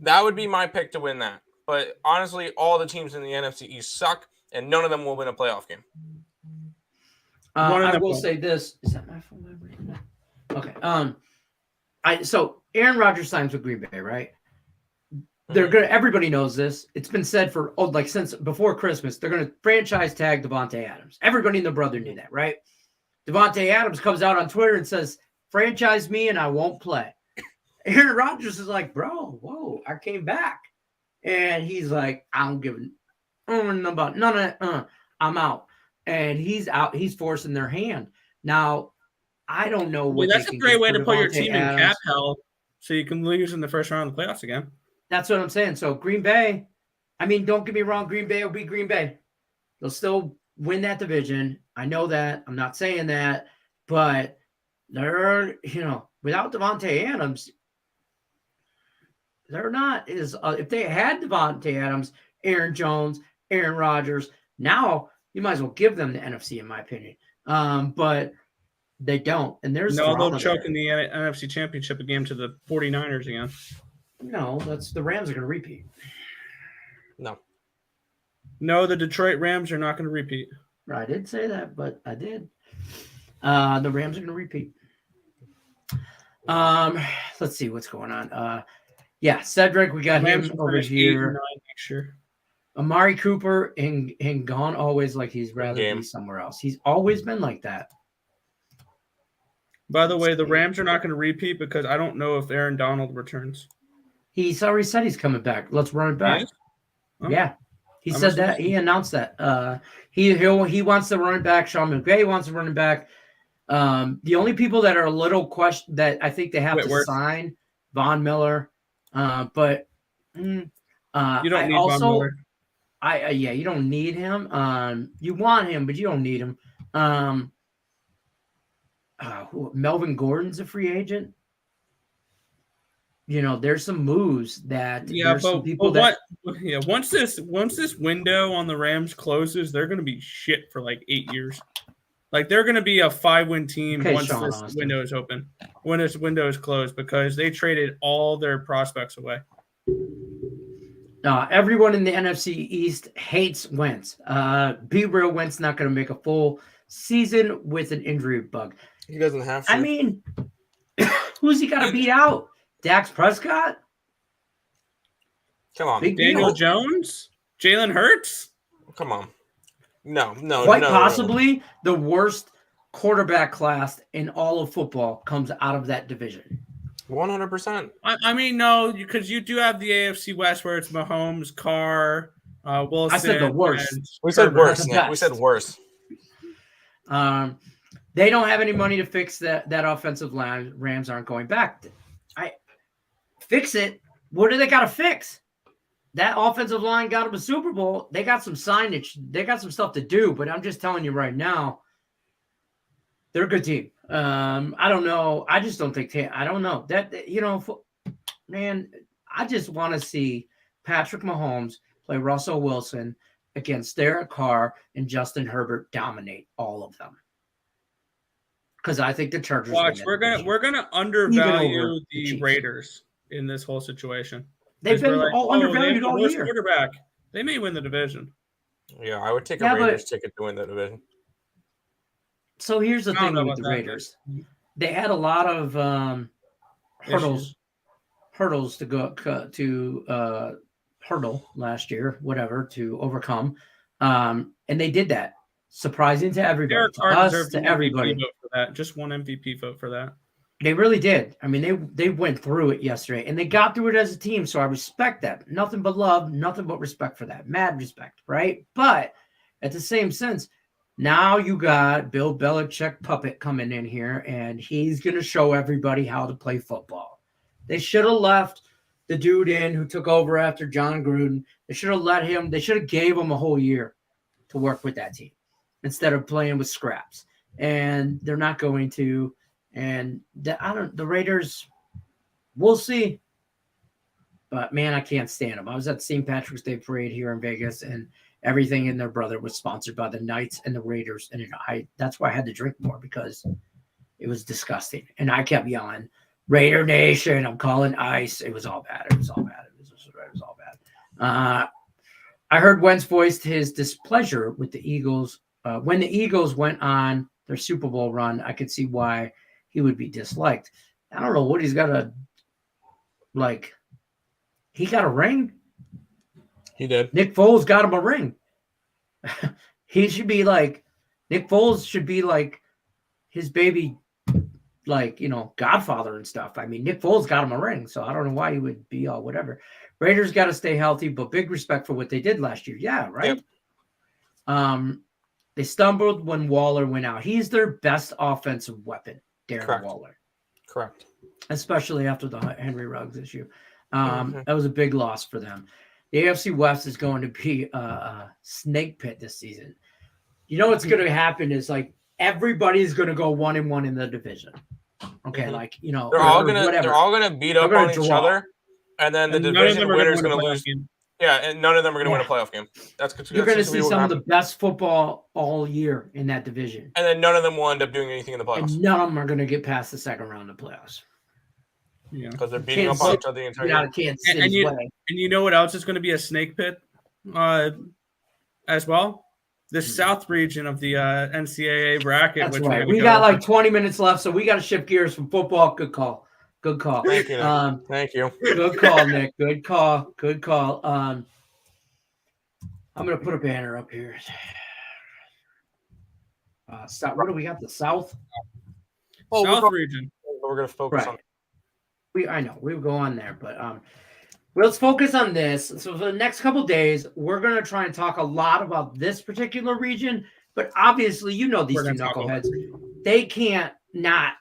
that would be my pick to win that. But honestly, all the teams in the NFC East suck, and none of them will win a playoff game. One of I them will won't. say this: is that my phone vibrating? No. Okay. So Aaron Rodgers signs with Green Bay, right? They're gonna. Everybody knows this. It's been said for since before Christmas. They're gonna franchise tag Devontae Adams. Everybody and their brother knew that, right? Devontae Adams comes out on Twitter and says, "Franchise me, and I won't play." Aaron Rodgers is like, "Bro, whoa, I came back," and he's like, "I don't give about none of that. I'm out." And he's out. He's forcing their hand. Now, I don't know what That's they a can great get way for to put your Devontae team in Adams. cap hell, so you can lose in the first round of the playoffs again. That's what I'm saying. So Green Bay, I mean, don't get me wrong. Green Bay will be Green Bay. They'll still win that division. I know that. I'm not saying that, but they're, without Devontae Adams, they're not as if they had Devontae Adams, Aaron Jones, Aaron Rodgers. Now you might as well give them the NFC, in my opinion. But they don't, and there's No, they'll drama choke there. in the NFC Championship game to the 49ers again. No, that's the Rams are going to repeat. No, the Detroit Rams are not going to repeat. I did say that, but I did. The Rams are going to repeat. Let's see what's going on. Yeah, Cedric, we got Rams him will over finish 8-9 here. next year. Amari Cooper and gone always like he's rather Game. be somewhere else. He's always been like that. By the way, the Rams are not going to repeat because I don't know if Aaron Donald returns. He's already said he's coming back. Let's run it back. He is? Oh. Yeah. He I said must have that. missed He announced that. He wants to run it back. Sean McVay wants to run it back. The only people that are a little question that I think they have Whitworth. to sign Von Miller, but You don't I need also, Von Miller. yeah, you don't need him. You want him, but you don't need him. Melvin Gordon's a free agent. There's some moves that Yeah, there's some but people what? that Yeah, once this window on the Rams closes, they're going to be shit for like 8 years. Like they're going to be a 5-win team Okay, once Sean this Austin. window is open. When this window is closed, because they traded all their prospects away. everyone in the NFC East hates Wentz. Be real, Wentz not going to make a full season with an injury bug. He doesn't have to. I mean, who's he got to beat out? Dax Prescott? Come on. Big Daniel deal. Jones, Jalen Hurts. Come on. No. Quite no. possibly the worst quarterback class in all of football comes out of that division. 100%. I mean, no, because you do have the AFC West where it's Mahomes, Carr, Wilson. I said the worst. and- We said Herbert, worse, that's the Nick. We said best. worse. They don't have any money to fix that offensive line. Rams aren't going back. Fix it. What do they got to fix? That offensive line got them a Super Bowl. They got some signage. They got some stuff to do, but I'm just telling you right now, they're a good team. I don't know. I just don't think I don't know. Man, I just want to see Patrick Mahomes play Russell Wilson against Derek Carr and Justin Herbert dominate all of them. Because I think the Chargers. Watch, we're gonna undervalue the Raiders in this whole situation. They've been undervalued all year. Quarterback. They may win the division. Yeah, I would take a Raiders ticket to win the division. So here's the thing with the Raiders. They had a lot of hurdles to go to hurdle last year, whatever, to overcome. And they did that. Surprising to everybody. To us, to everybody. Vote for that. Just one MVP vote for that. They really did. I mean, they went through it yesterday, and they got through it as a team, so I respect that. Nothing but love, nothing but respect for that. Mad respect, right? But at the same sense, now you got Bill Belichick puppet coming in here, and he's going to show everybody how to play football. They should have left the dude in who took over after John Gruden. They should have let him – they should have gave him a whole year to work with that team instead of playing with scraps. And they're not going to – and the Raiders, we'll see. But, man, I can't stand them. I was at St. Patrick's Day Parade here in Vegas, and everything in their brother was sponsored by the Knights and the Raiders. And that's why I had to drink more, because it was disgusting. And I kept yelling, Raider Nation, I'm calling ice. It was all bad. It was all bad. It was all bad. I heard Wentz voiced his displeasure with the Eagles. When the Eagles went on their Super Bowl run, I could see why he would be disliked. I don't know what he's got he got a ring. He did. Nick Foles got him a ring. He should be Nick Foles should be like his baby, godfather and stuff. I mean, Nick Foles got him a ring, so I don't know why he would be all whatever. Raiders got to stay healthy, but big respect for what they did last year. Yeah, right? Yep. They stumbled when Waller went out. He's their best offensive weapon, Darren Waller. Correct. Especially after the Henry Ruggs issue. That was a big loss for them. The AFC West is going to be a snake pit this season. You know what's going to happen is everybody's going to go 1-1 in the division. Okay, they're all gonna beat up on each other, and then the division winner is going to lose. Yeah, and none of them are going to win a playoff game. You're going to see some of the best football all year in that division, and then none of them will end up doing anything in the playoffs. And none of them are going to get past the second round of playoffs. Yeah, because they're beating up on each other the entire year. And you know what else is going to be a snake pit, as well? The South region of the NCAA bracket. That's right. We got 20 minutes left, so we got to shift gears from football. Good call. Thank you. Nick. Thank you. Good call, Nick. Good call. I'm going to put a banner up here. What do we got? The South? South region. We're going to focus on. I know we'll go on there, but let's focus on this. So for the next couple of days, we're going to try and talk a lot about this particular region. But obviously, these two knuckleheads, they can't not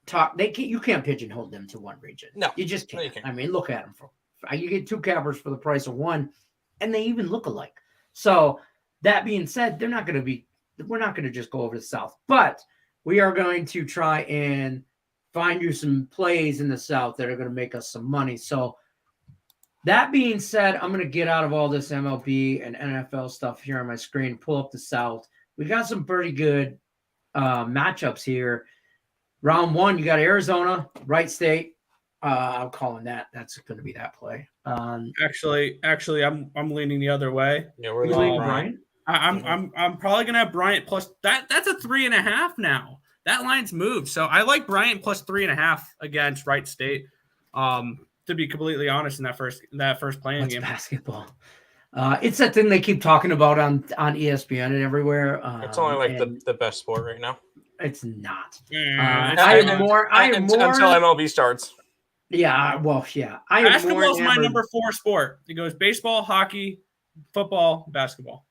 talk. You can't pigeonhole them to one region. No, you just can't. I mean, look at them. You get two cappers for the price of one, and they even look alike. So that being said, we're not going to just go over the South, but we are going to try and find you some plays in the South that are going to make us some money. So that being said, I'm going to get out of all this MLB and NFL stuff here on my screen, pull up the South. We got some pretty good matchups here. Round one, you got Arizona, Wright State. I'm calling that. That's going to be that play. Actually, I'm leaning the other way. Yeah, we're leaning Bryant. I'm probably going to have Bryant plus that. That's a 3.5 now. That line's moved. So I like Bryant plus 3.5 against Wright State. To be completely honest, in that first playing game. Basketball. It's that thing they keep talking about on ESPN and everywhere. It's only the best sport right now. It's not. I am more until MLB starts. Yeah, well, yeah. Basketball is my number 4 sport. It goes baseball, hockey, football, basketball.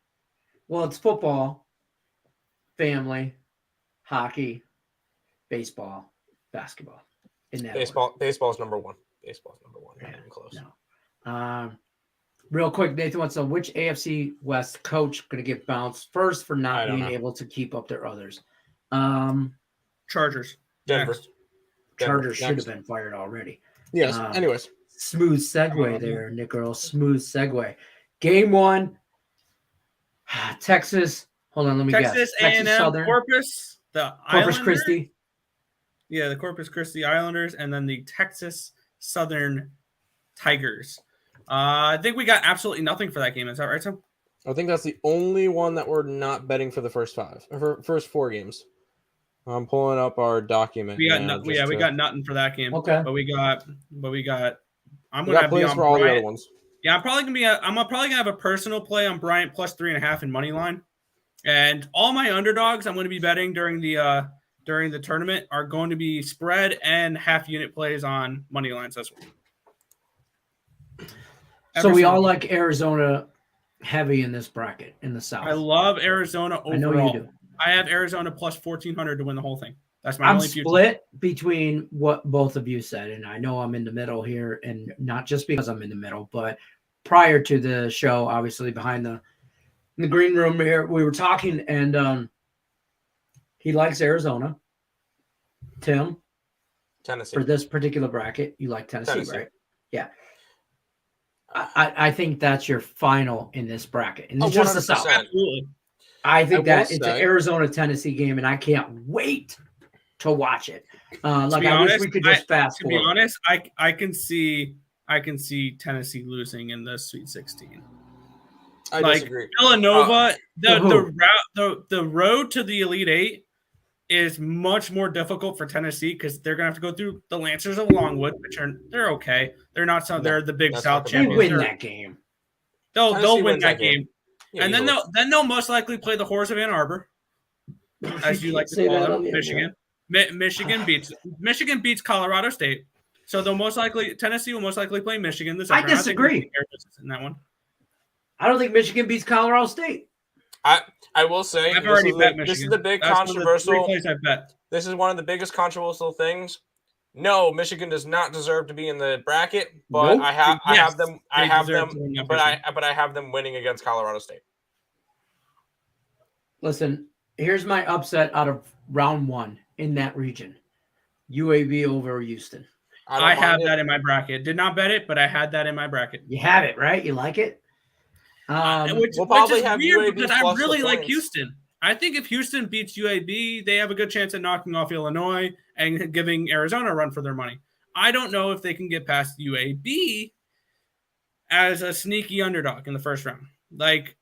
Well, it's football, family, hockey, baseball, basketball in that Baseball's number one. Baseball's number one. Not order. even close. No. Real quick, Nathan wants to know which AFC West coach going to get bounced first for not being able to keep up their others. Chargers. Denver. Next. Chargers should have been fired already. Yes. Anyways. Smooth segue there, Nick Earl. Smooth segue. Game 1, Texas. Hold on, let me guess. Texas Texas A&M, Southern. Corpus, the Corpus Islanders. Christi. Yeah, the Corpus Christi Islanders, and then the Texas Southern Tigers. I think we got absolutely nothing for that game. Is that right, Tim? I think that's the only one that we're not betting for the first first 4 games. I'm pulling up our document. We got we got nothing for that game. Okay. But we got. I'm We gonna got be plays on for all the Bryant. other ones. Yeah, I'm probably gonna have a personal play on Bryant plus 3.5 in money line, and all my underdogs I'm going to be betting during the tournament are going to be spread and half unit plays on money lines this week. So we all like Arizona heavy in this bracket in the South. I love Arizona overall. I know you do. I have Arizona plus 1,400 to win the whole thing. That's my I'm only future. split between what both of you said, and I know I'm in the middle here, and not just because I'm in the middle, but prior to the show, obviously behind in the green room here, we were talking, and he likes Arizona. Tim, Tennessee. for this particular bracket, you like Tennessee. Right? Yeah. Uh, I think that's your final in this bracket, and Oh, it's just the 100%. South. Absolutely. I think will that it's an say- Arizona Tennessee game, and I can't wait to watch it. Like be I wish honest, we could just fast To be forward. honest, I can see Tennessee losing in the Sweet 16. I like, disagree. Villanova, who? the road to the Elite Eight is much more difficult for Tennessee because they're gonna have to go through the Lancers of Longwood, which they're okay. They're not so they're the Big That's South not They champions. win They're- that game. They'll Tennessee win wins that that game. game. Yeah, And then easily. they'll most likely play the Horse of Ann Arbor, as you like to Say call that them, on the Michigan. Michigan beats Colorado State, so they'll most likely Tennessee will most likely play Michigan this. I summer. think disagree. Michigan in that one. I don't think Michigan beats Colorado State. I will say I've already bet this Michigan. is the big That's one of the controversial. 3 plays I've bet. This is one of the biggest controversial things. No, Michigan does not deserve to be in the bracket, but Nope. I have Yes, them. they I have deserve them, to win that but position. I have them winning against Colorado State. Listen, here's my upset out of round 1 in that region. UAB over Houston. I don't have mind it. that in my bracket. Did not bet it, but I had that in my bracket. You have it, right? You like it? Which we'll probably is have weird UAB because I plus the really like points. Houston. I think if Houston beats UAB, they have a good chance at knocking off Illinois and giving Arizona a run for their money. I don't know if they can get past UAB as a sneaky underdog in the first round. Like,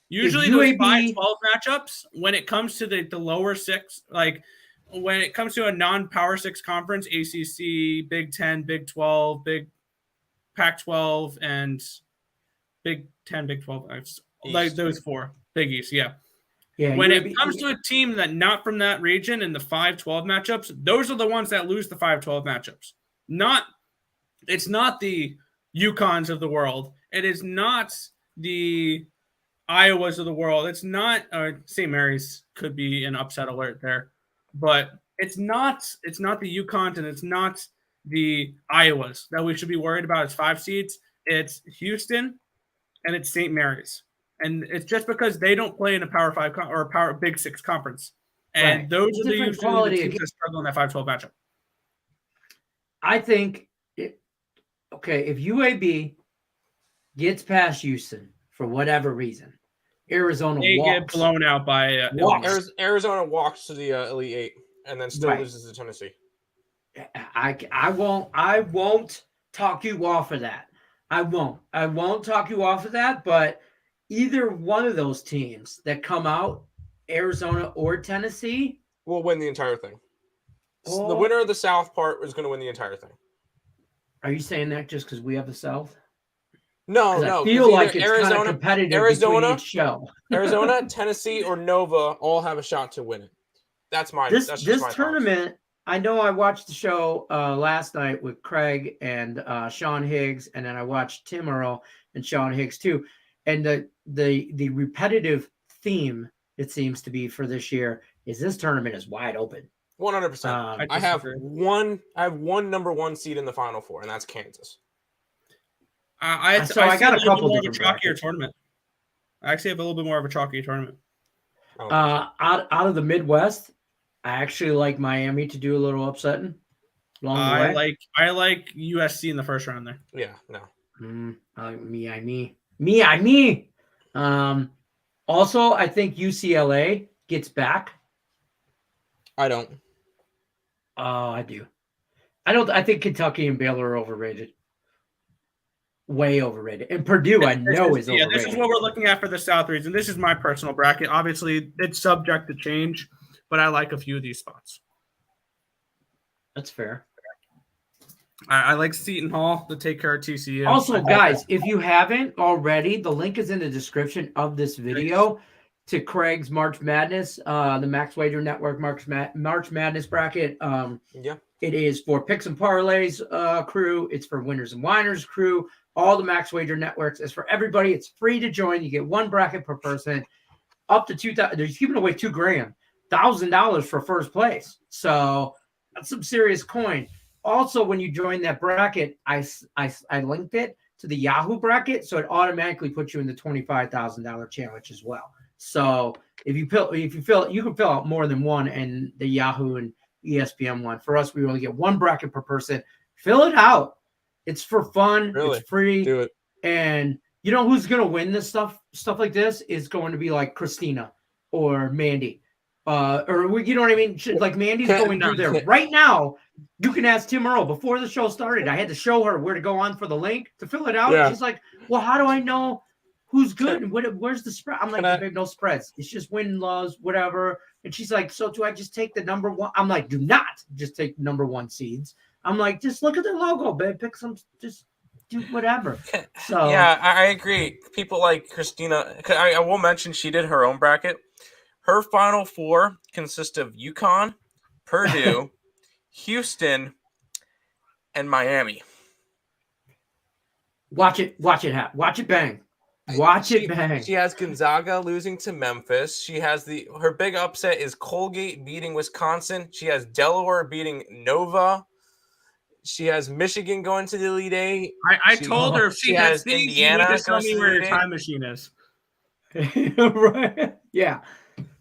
usually those UAB 5-12 matchups, when it comes to the lower 6, like when it comes to a non-Power 6 conference, ACC, Big 10, Big 12, Big Pac-12, and Big 10, Big 12, like East. those 4, Big East, yeah. Yeah. When UAB it comes to a team that not from that region in the 5-12 matchups, those are the ones that lose the 5-12 matchups. It's not the UConns of the world. It is not the Iowas of the world. It's not St. Mary's could be an upset alert there, but it's not the UConns and it's not the Iowas that we should be worried about as 5 seeds. It's Houston and it's St. Mary's. And it's just because they don't play in a Power 5 or a Power Big 6 conference. And Right. those It's are the different usually quality the of teams that struggle in that 5-12 matchup. I think, if UAB gets past Houston for whatever reason, Arizona They get walks. blown out by Walks. Arizona walks to the Elite Eight and then still Right. loses to Tennessee. I won't talk you off of that. I won't talk you off of that, but either one of those teams that come out, Arizona or Tennessee, We'll win the entire thing. The Oh. winner of the South part is going to win the entire thing. are you saying that just because we have the South? No, 'Cause no. I feel 'cause like either it's kind of competitive between Arizona, each show. Arizona, Tennessee, or Nova all have a shot to win it. That's my This that's just my thoughts. tournament, I know I watched the show last night with Craig and Sean Higgs, and then I watched Tim Earl and Sean Higgs too. And the repetitive theme, it seems to be for this year, is this tournament is wide open. 100%. I have one number one seed in the Final Four, and that's Kansas. I So I see got a little bit couple more of a different chalkier brackets. tournament. I actually have a little bit more of a chalkier tournament. Out of the Midwest, I actually like Miami to do a little upsetting along the way. I like USC in the first round there. Yeah, no. Me. Also, I think UCLA gets back. I don't. Oh, I do. I think Kentucky and Baylor are overrated. Way overrated. And Purdue, I know, is overrated. This is what we're looking at for the South region. This is my personal bracket. Obviously, it's subject to change, but I like a few of these spots. That's fair. I like Seton Hall to take care of TCU. Also, guys, if you haven't already, the link is in the description of this video to Craig's March Madness, the Max Wager Network March Madness bracket. It is for Picks and Parlays crew. It's for Winners and Winers crew. All the Max Wager Networks. It's for everybody. It's free to join. You get one bracket per person. Up to $2,000. They're giving away $2,000, $1,000 for first place. So that's some serious coin. Also, when you join that bracket, I linked it to the Yahoo bracket, so it automatically puts you in the $25,000 challenge as well. So if you can fill out more than one in the Yahoo and ESPN one. For us, we only get one bracket per person. Fill it out. It's for fun. Really? It's free. Do it. And you know who's gonna win this stuff? Stuff like this is going to be like Christina or Mandy. Or you know what I mean? Like Mandy's going through there right now. You can ask Tim Earl before the show started. I had to show her where to go on for the link to fill it out. Yeah. She's like, "Well, how do I know who's good and where's the spread?" I'm like, "Babe, no spreads. It's just win, loss, whatever." And she's like, "So do I just take the number one?" I'm like, "Do not just take number one seeds." I'm like, "Just look at their logo, babe. Pick some. Just do whatever." So yeah, I agree. People like Christina. I will mention she did her own bracket. Her Final Four consist of UConn, Purdue, Houston, and Miami. watch it bang. Watch it bang. She has Gonzaga losing to Memphis. She has her big upset is Colgate beating Wisconsin. She has Delaware beating Nova. She has Michigan going to the Elite Eight. I told her if she has Indiana. you need to tell me where your time machine is. Right. Yeah.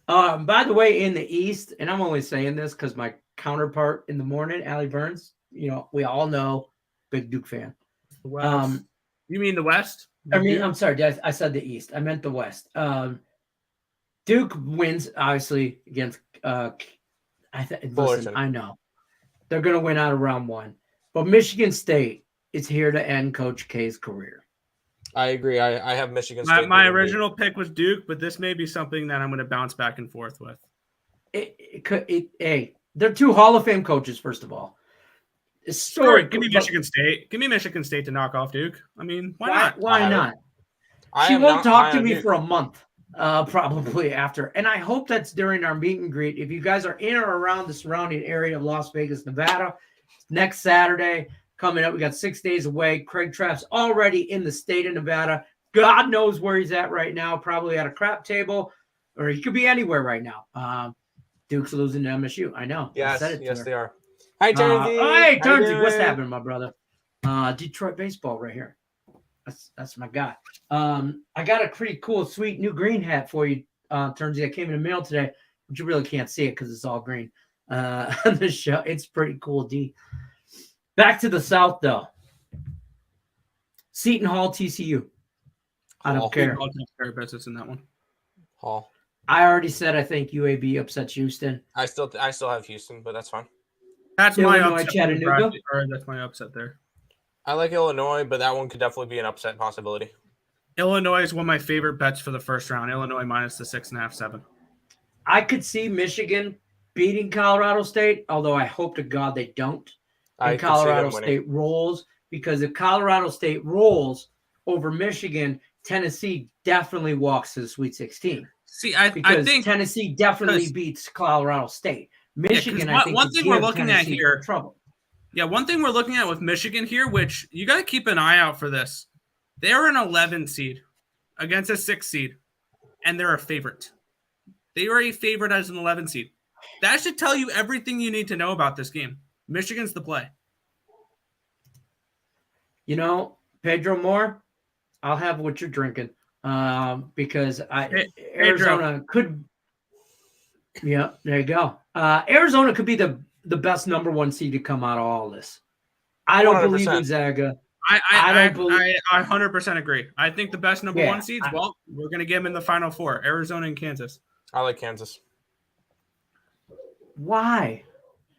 By the way, in the East, and I'm only saying this because my counterpart in the morning, Allie Burns, we all know, big Duke fan. The West. You mean the West? I'm sorry, I said the East. I meant the West. Duke wins, obviously, against listen, I know. They're going to win out of round one. But Michigan State is here to end Coach K's career. I agree. I have Michigan State. My original pick was Duke, but this may be something that I'm going to bounce back and forth with. They're two Hall of Fame coaches, first of all. Give me Michigan State. Give me Michigan State to knock off Duke. I mean, why not? Why not? She won't talk to me for a month, probably after. And I hope that's during our meet and greet. If you guys are in or around the surrounding area of Las Vegas, Nevada, next Saturday coming up, we got 6 days away. Craig Trapp's already in the state of Nevada. God knows where he's at right now, probably at a crap table, or he could be anywhere right now. Duke's losing to MSU. I know. Yes, they are. Hi, Turnsy. Hey, Turnsy, what's happening, my brother? Detroit baseball right here. That's my guy. I got a pretty cool, sweet new green hat for you, Turnsy. That came in the mail today, but you really can't see it because it's all green on the show. It's pretty cool, D. Back to the South, though. Seton Hall, TCU. I don't care. I'll take care of business in that one. Hall. I already said I think UAB upsets Houston. I still have Houston, but that's fine. That's my Illinois, upset. Chattanooga? That's my upset there. I like Illinois, but that one could definitely be an upset possibility. Illinois is one of my favorite bets for the first round. Illinois minus the 6.5, 7. I could see Michigan beating Colorado State, although I hope to God they don't. And Colorado State rolls, because if Colorado State rolls over Michigan, Tennessee definitely walks to the Sweet 16. See, I think Tennessee definitely beats Colorado State. Michigan, I think, one thing we're looking at here, trouble. Yeah, one thing we're looking at with Michigan here, which you got to keep an eye out for this. They're an 11 seed against a 6 seed, and they're a favorite. They are a favorite as an 11 seed. That should tell you everything you need to know about this game. Michigan's the play. You know, Pedro Moore, I'll have what you're drinking because Arizona could. Yeah, there you go. Arizona could be the best number 1 seed to come out of all this. I don't 100%. believe Gonzaga. I 100% agree. I think the best number 1 seeds, we're going to get them in the Final Four, Arizona and Kansas. I like Kansas. Why?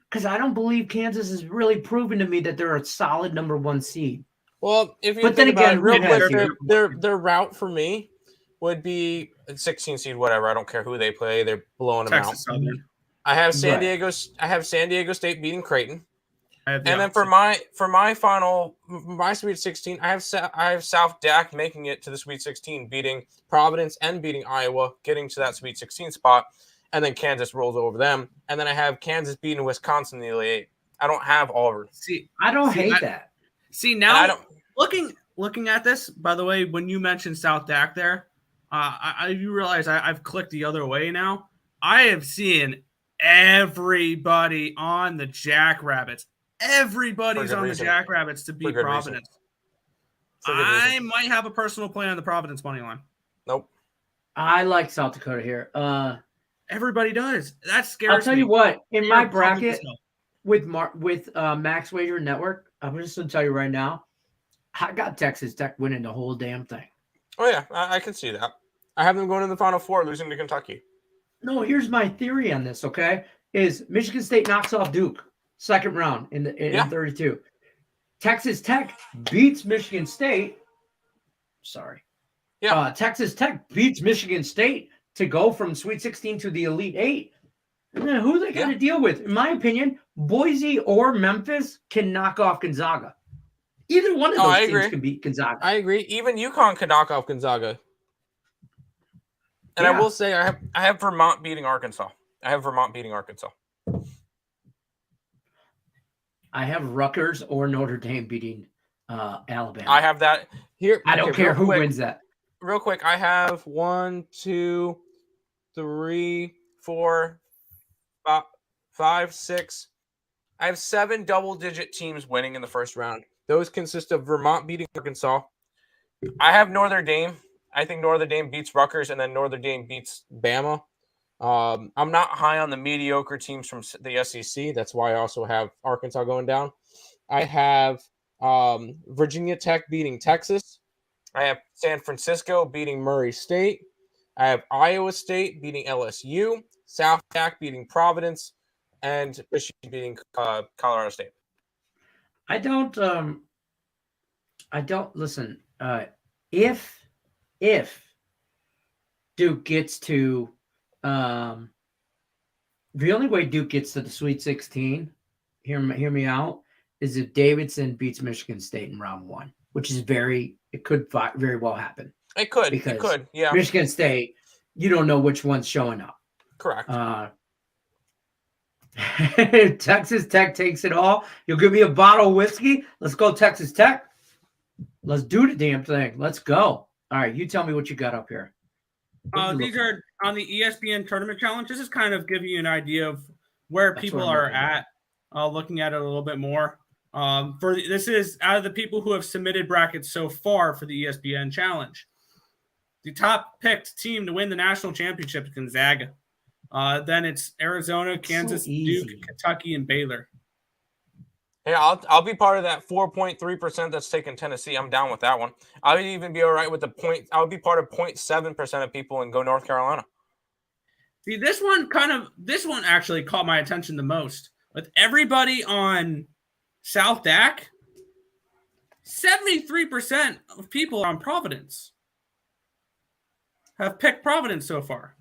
Because I don't believe Kansas has really proven to me that they're a solid number 1 seed. Well, if you But think then about again, it real who quick, knows? their route for me would be a 16 seed, whatever. I don't care who they play; they're blowing them Texas out. Southern. I have San Diego. I have San Diego State beating Creighton, And then for my Sweet 16, I have South Dak making it to the Sweet 16, beating Providence and beating Iowa, getting to that Sweet 16 spot, and then Kansas rolls over them, and then I have Kansas beating Wisconsin in the Elite 8. I don't have Auburn. I don't hate that. See now, looking at this. By the way, when you mentioned South Dak there, you realize I've clicked the other way now. I have seen everybody on the Jackrabbits. Everybody's on the Jackrabbits to beat Providence. I might have a personal play on the Providence money line. Nope. I like South Dakota here. Everybody does. That scares me. I'll tell you what. In my bracket with Max Wager Network, I'm just going to tell you right now, I got Texas Tech winning the whole damn thing. Oh, yeah. I can see that. I have them going in the Final Four, losing to Kentucky. No, here's my theory on this, okay? Is Michigan State knocks off Duke, second round in 32. Texas Tech beats Michigan State. Sorry. Yeah. Texas Tech beats Michigan State to go from Sweet 16 to the Elite 8. And then who they got to deal with? In my opinion, Boise or Memphis can knock off Gonzaga. Either one of those teams can beat Gonzaga. I agree. Even UConn can knock off Gonzaga. And I will say I have Vermont beating Arkansas. I have Rutgers or Notre Dame beating Alabama. I have that here. I don't care who wins that. Real quick, I have 1, 2, 3, 4, 5, 6. I have 7 double-digit teams winning in the first round. Those consist of Vermont beating Arkansas. I have Notre Dame. I think Notre Dame beats Rutgers, and then Notre Dame beats Bama. I'm not high on the mediocre teams from the SEC. That's why I also have Arkansas going down. I have Virginia Tech beating Texas. I have San Francisco beating Murray State. I have Iowa State beating LSU. South Dak beating Providence. And Michigan beating Colorado State. I don't listen. If Duke gets to the only way Duke gets to the Sweet 16, hear me out, is if Davidson beats Michigan State in round 1, which is it could very well happen. It could, yeah. Michigan State, you don't know which one's showing up. Correct. Texas Tech takes it all. You'll give me a bottle of whiskey. Let's go, Texas Tech. Let's do the damn thing. Let's go. All right, you tell me what you got up here. These are on the ESPN Tournament Challenge. This is kind of giving you an idea of where people are at, looking at it a little bit more. This is out of the people who have submitted brackets so far for the ESPN Challenge. The top picked team to win the national championship is Gonzaga. Then it's Arizona, Kansas, Duke, Kentucky, and Baylor. Hey, I'll be part of that 4.3% that's taking Tennessee. I'm down with that one. I'll even be all right with the point. I'll be part of 0.7% of people and go North Carolina. See, this one actually caught my attention the most. With everybody on South Dak, 73% of people on Providence have picked Providence so far.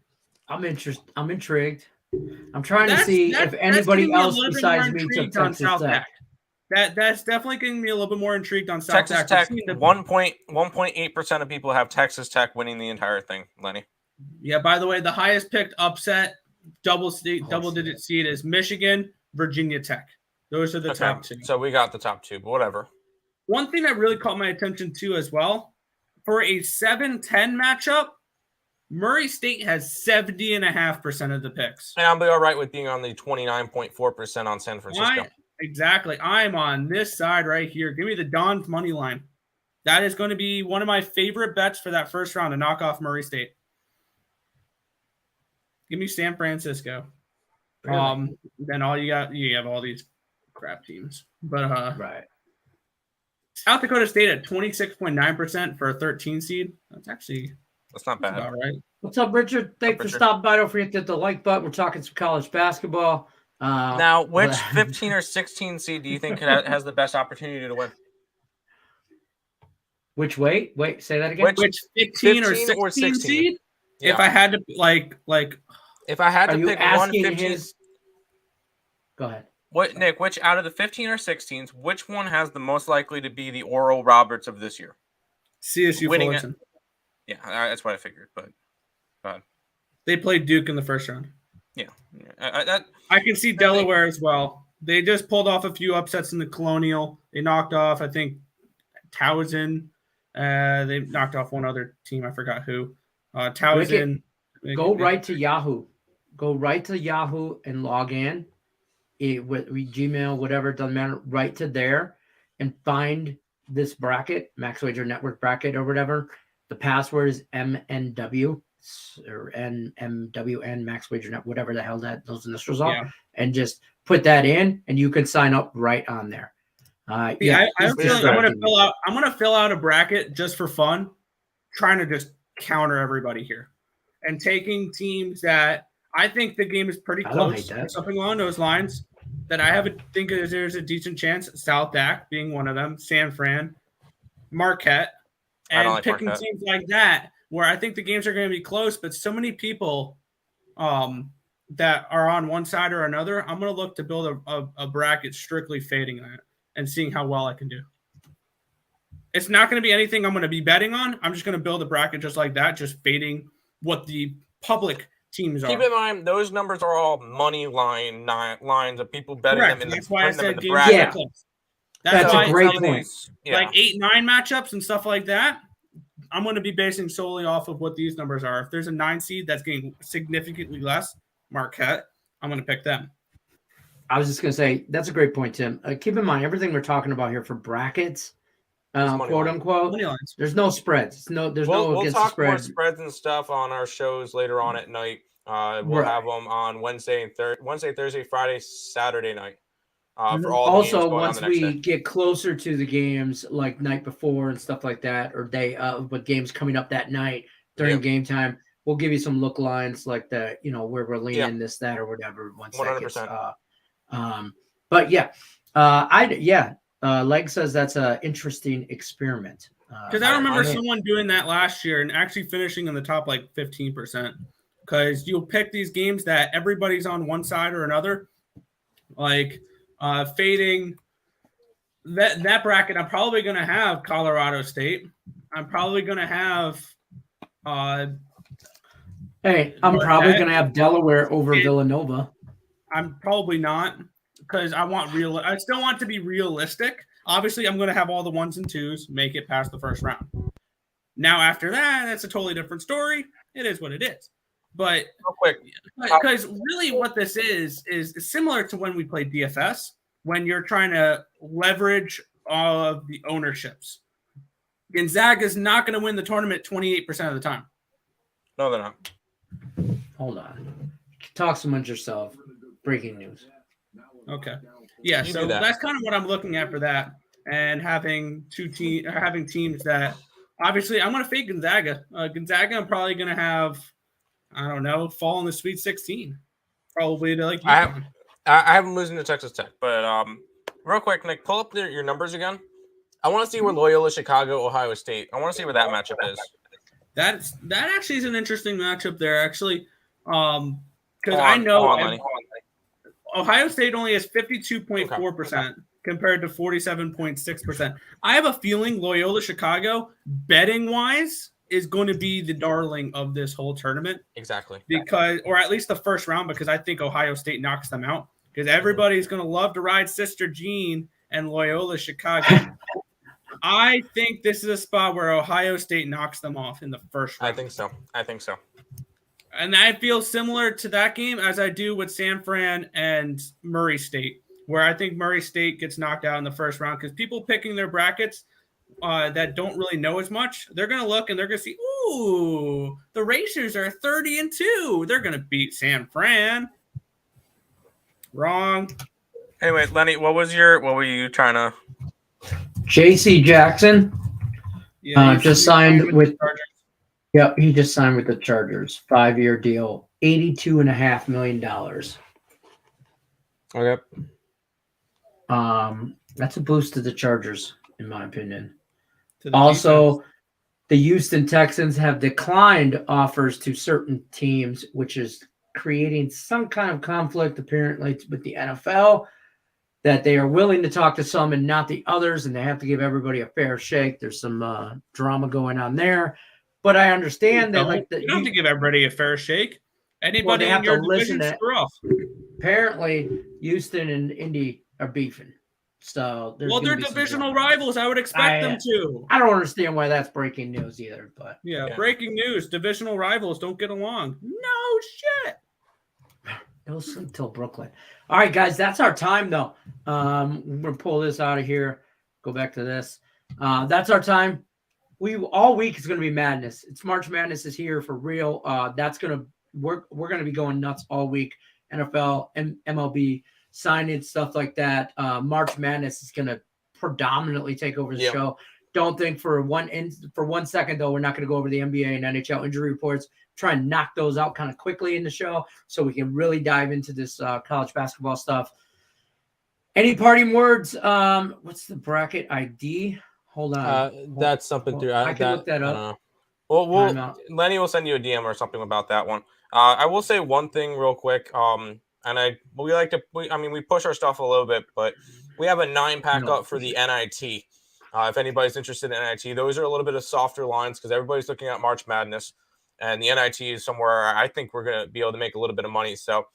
I'm intrigued. I'm trying to see if anybody else besides me took Texas Tech. That's definitely getting me a little bit more intrigued on South Texas Tech. 1.8% of people have Texas Tech winning the entire thing, Lenny. Yeah, by the way, the highest picked upset double-digit seed is Michigan, Virginia Tech. Those are the top two. So we got the top two, but whatever. One thing that really caught my attention too as well, for a 7-10 matchup, Murray State has 70.5% of the picks. And I'll be all right with being on the 29.4% on San Francisco. Exactly. I'm on this side right here. Give me the Dons money line. That is going to be one of my favorite bets for that first round to knock off Murray State. Give me San Francisco. Really? Then all you have all these crap teams. But Right. South Dakota State at 26.9% for a 13 seed. That's not bad. About right. What's up, Richard? Thanks for stopping by. Don't forget to hit the like button. We're talking some college basketball. Now, which 15 or 16 seed do you think has the best opportunity to win? Which way? Wait, say that again. Which 15 or 16 seed? Yeah. If I had to if I had to pick one 15, go ahead. Nick, which out of the 15 or 16s, which one has the most likely to be the Oral Roberts of this year? CSU winning Fullerton. Yeah, that's what I figured. But they played Duke in the first round. Yeah, I can see Delaware as well. They just pulled off a few upsets in the Colonial. They knocked off, I think, Towson. They knocked off one other team. I forgot who. Towson. Go right to Yahoo. Go right to Yahoo and log in. With Gmail, whatever, it doesn't matter. Right to there and find this bracket, Max Wager Network bracket or whatever. The password is MNW or NMWN Max Wager Net, whatever the hell those initials are, and just put that in, and you can sign up right on there. I'm gonna fill out a bracket just for fun, trying to just counter everybody here, and taking teams that I think the game is pretty close, or something along those lines. That I think there's a decent chance. South Dak being one of them, San Fran, Marquette, and picking teams like that where I think the games are going to be close, but so many people that are on one side or another, I'm going to look to build a bracket strictly fading that and seeing how well I can do. It's not going to be anything I'm going to be betting on. I'm just going to build a bracket just like that, just fading what the public teams are. Keep in mind, those numbers are all money line lines of people betting them in That's why I said the bracket. Yeah. That's a great point. Like 8-9 matchups and stuff like that, I'm going to be basing solely off of what these numbers are. If there's a 9 seed that's getting significantly less, Marquette, I'm going to pick them. I was just going to say, that's a great point, Tim. Keep in mind, everything we're talking about here for brackets, quote unquote, there's no spreads. We'll talk more spreads and stuff on our shows later on at night. We'll have them on Wednesday, Thursday, Friday, Saturday night. For all also, the games once we get closer to the games, like night before and stuff like that, or day of, but games coming up that night during game time, we'll give you some look lines like the, where we're leaning this, that, or whatever. 100%. But Leg says that's an interesting experiment. Because I remember someone doing that last year and actually finishing in the top 15%. Because you'll pick these games that everybody's on one side or another, fading that bracket. I'm probably going to have Colorado State. I'm probably going to have. I'm probably going to have Delaware over Villanova. I'm probably not, because I still want to be realistic. Obviously, I'm going to have all the 1s and 2s make it past the first round. Now, after that, that's a totally different story. It is what it is. But real quick, because really what this is similar to when we played DFS, when you're trying to leverage all of the ownerships. Gonzaga is not going to win the tournament 28% of the time. No, they're not. Hold on. Talk amongst yourself. Breaking news. Okay. Yeah, so that's kind of what I'm looking at for that, and having teams that obviously I'm going to fade Gonzaga. Gonzaga, I'm probably going to have, I don't know, fall in the Sweet 16. Probably to I have them losing to Texas Tech, but real quick, Nick, pull up your numbers again. I want to see where Loyola, Chicago, Ohio State. I want to see where that matchup is. That actually is an interesting matchup there, actually, because I know Ohio State only has 52.4% compared to 47.6%. I have a feeling Loyola Chicago, betting wise, is going to be the darling of this whole tournament. Exactly. Or at least the first round, because I think Ohio State knocks them out. Because everybody's going to love to ride Sister Jean and Loyola Chicago. I think this is a spot where Ohio State knocks them off in the first round. I think so. And I feel similar to that game as I do with San Fran and Murray State, where I think Murray State gets knocked out in the first round because people picking their brackets that don't really know as much, they're going to look and they're going to see, ooh, the Racers are 30-2. They're going to beat San Fran. Wrong. Anyway, Lenny, what were you trying to? J.C. Jackson just signed with. Yep, he just signed with the Chargers. 5-year deal, $82.5 million. Okay. That's a boost to the Chargers, in my opinion. Also, the Houston Texans have declined offers to certain teams, which is creating some kind of conflict, apparently, with the NFL, that they are willing to talk to some and not the others, and they have to give everybody a fair shake. There's some drama going on there. But I understand that, like, you don't have to give everybody a fair shake. Anybody they have in your to listen division, screw off. Apparently, Houston and Indy are beefing. So they're divisional rivals. I would expect them to. I don't understand why that's breaking news either. But yeah, breaking news: divisional rivals don't get along. No shit. It'll sleep till Brooklyn. All right, guys, that's our time though. We're gonna pull this out of here. Go back to this. That's our time. All week is going to be madness. It's March Madness is here for real. We're going to be going nuts all week. NFL and MLB signage, stuff like that. March Madness is going to predominantly take over the show. Don't think for one second though we're not going to go over the NBA and NHL injury reports. Try and knock those out kind of quickly in the show so we can really dive into this college basketball stuff. Any parting words? What's the bracket ID? Hold on. That's something through. I can look that up. Well, Lenny will send you a DM or something about that one. I will say one thing real quick. We push our stuff a little bit, but we have a 9-pack up for the NIT. If anybody's interested in NIT, those are a little bit of softer lines because everybody's looking at March Madness, and the NIT is somewhere I think we're going to be able to make a little bit of money. So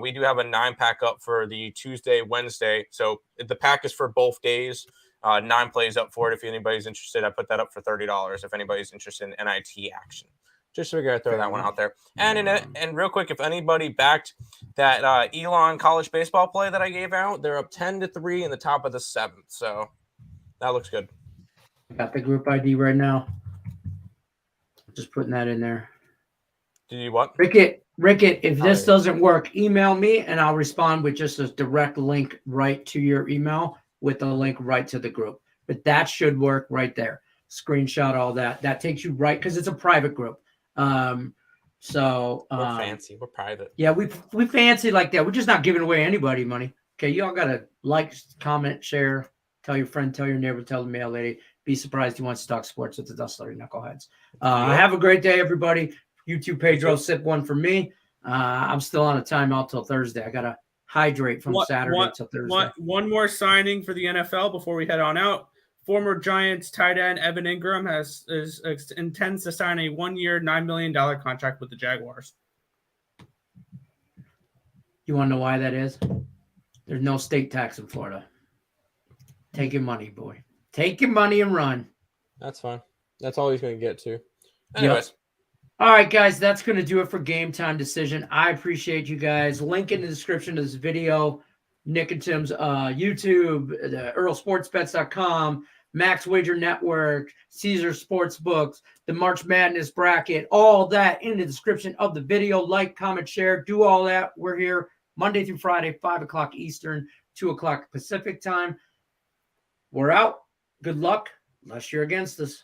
we do have a 9-pack up for the Tuesday, Wednesday. So the pack is for both days. 9 plays up for it. If anybody's interested, I put that up for $30. If anybody's interested in NIT action, just figure I'd throw that one out there. And real quick, if anybody backed that Elon college baseball play that I gave out, they're up 10-3 in the top of the 7th. So that looks good. Got the group ID right now. Just putting that in there. Did you what? Rickett, if this doesn't work, email me and I'll respond with just a direct link right to your email with the link right to the group. But that should work right there. Screenshot all that. That takes you right because it's a private group. We're fancy. We're private. Yeah, we fancy like that. We're just not giving away anybody money. Okay, you all gotta like, comment, share, tell your friend, tell your neighbor, tell the mail lady. Be surprised he wants to talk sports with the Dust Slurry Knuckleheads. Have a great day, everybody. You too, Pedro. Sip one for me. I'm still on a timeout till Thursday. I gotta hydrate from Saturday till Thursday. One more signing for the NFL before we head on out. Former Giants tight end Evan Ingram intends to sign a 1-year, $9 million contract with the Jaguars. You want to know why that is? There's no state tax in Florida. Take your money, boy. Take your money and run. That's fine. That's all he's going to get to. Anyways. Yep. All right, guys, that's going to do it for Game Time Decision. I appreciate you guys. Link in the description of this video. Nick and Tim's YouTube, the EarlSportsBets.com, Max Wager Network, Caesar Sportsbooks, the March Madness bracket, all that in the description of the video. Like, comment, share, do all that. We're here Monday through Friday, 5 o'clock Eastern, 2 o'clock Pacific time. We're out. Good luck, unless you're against us.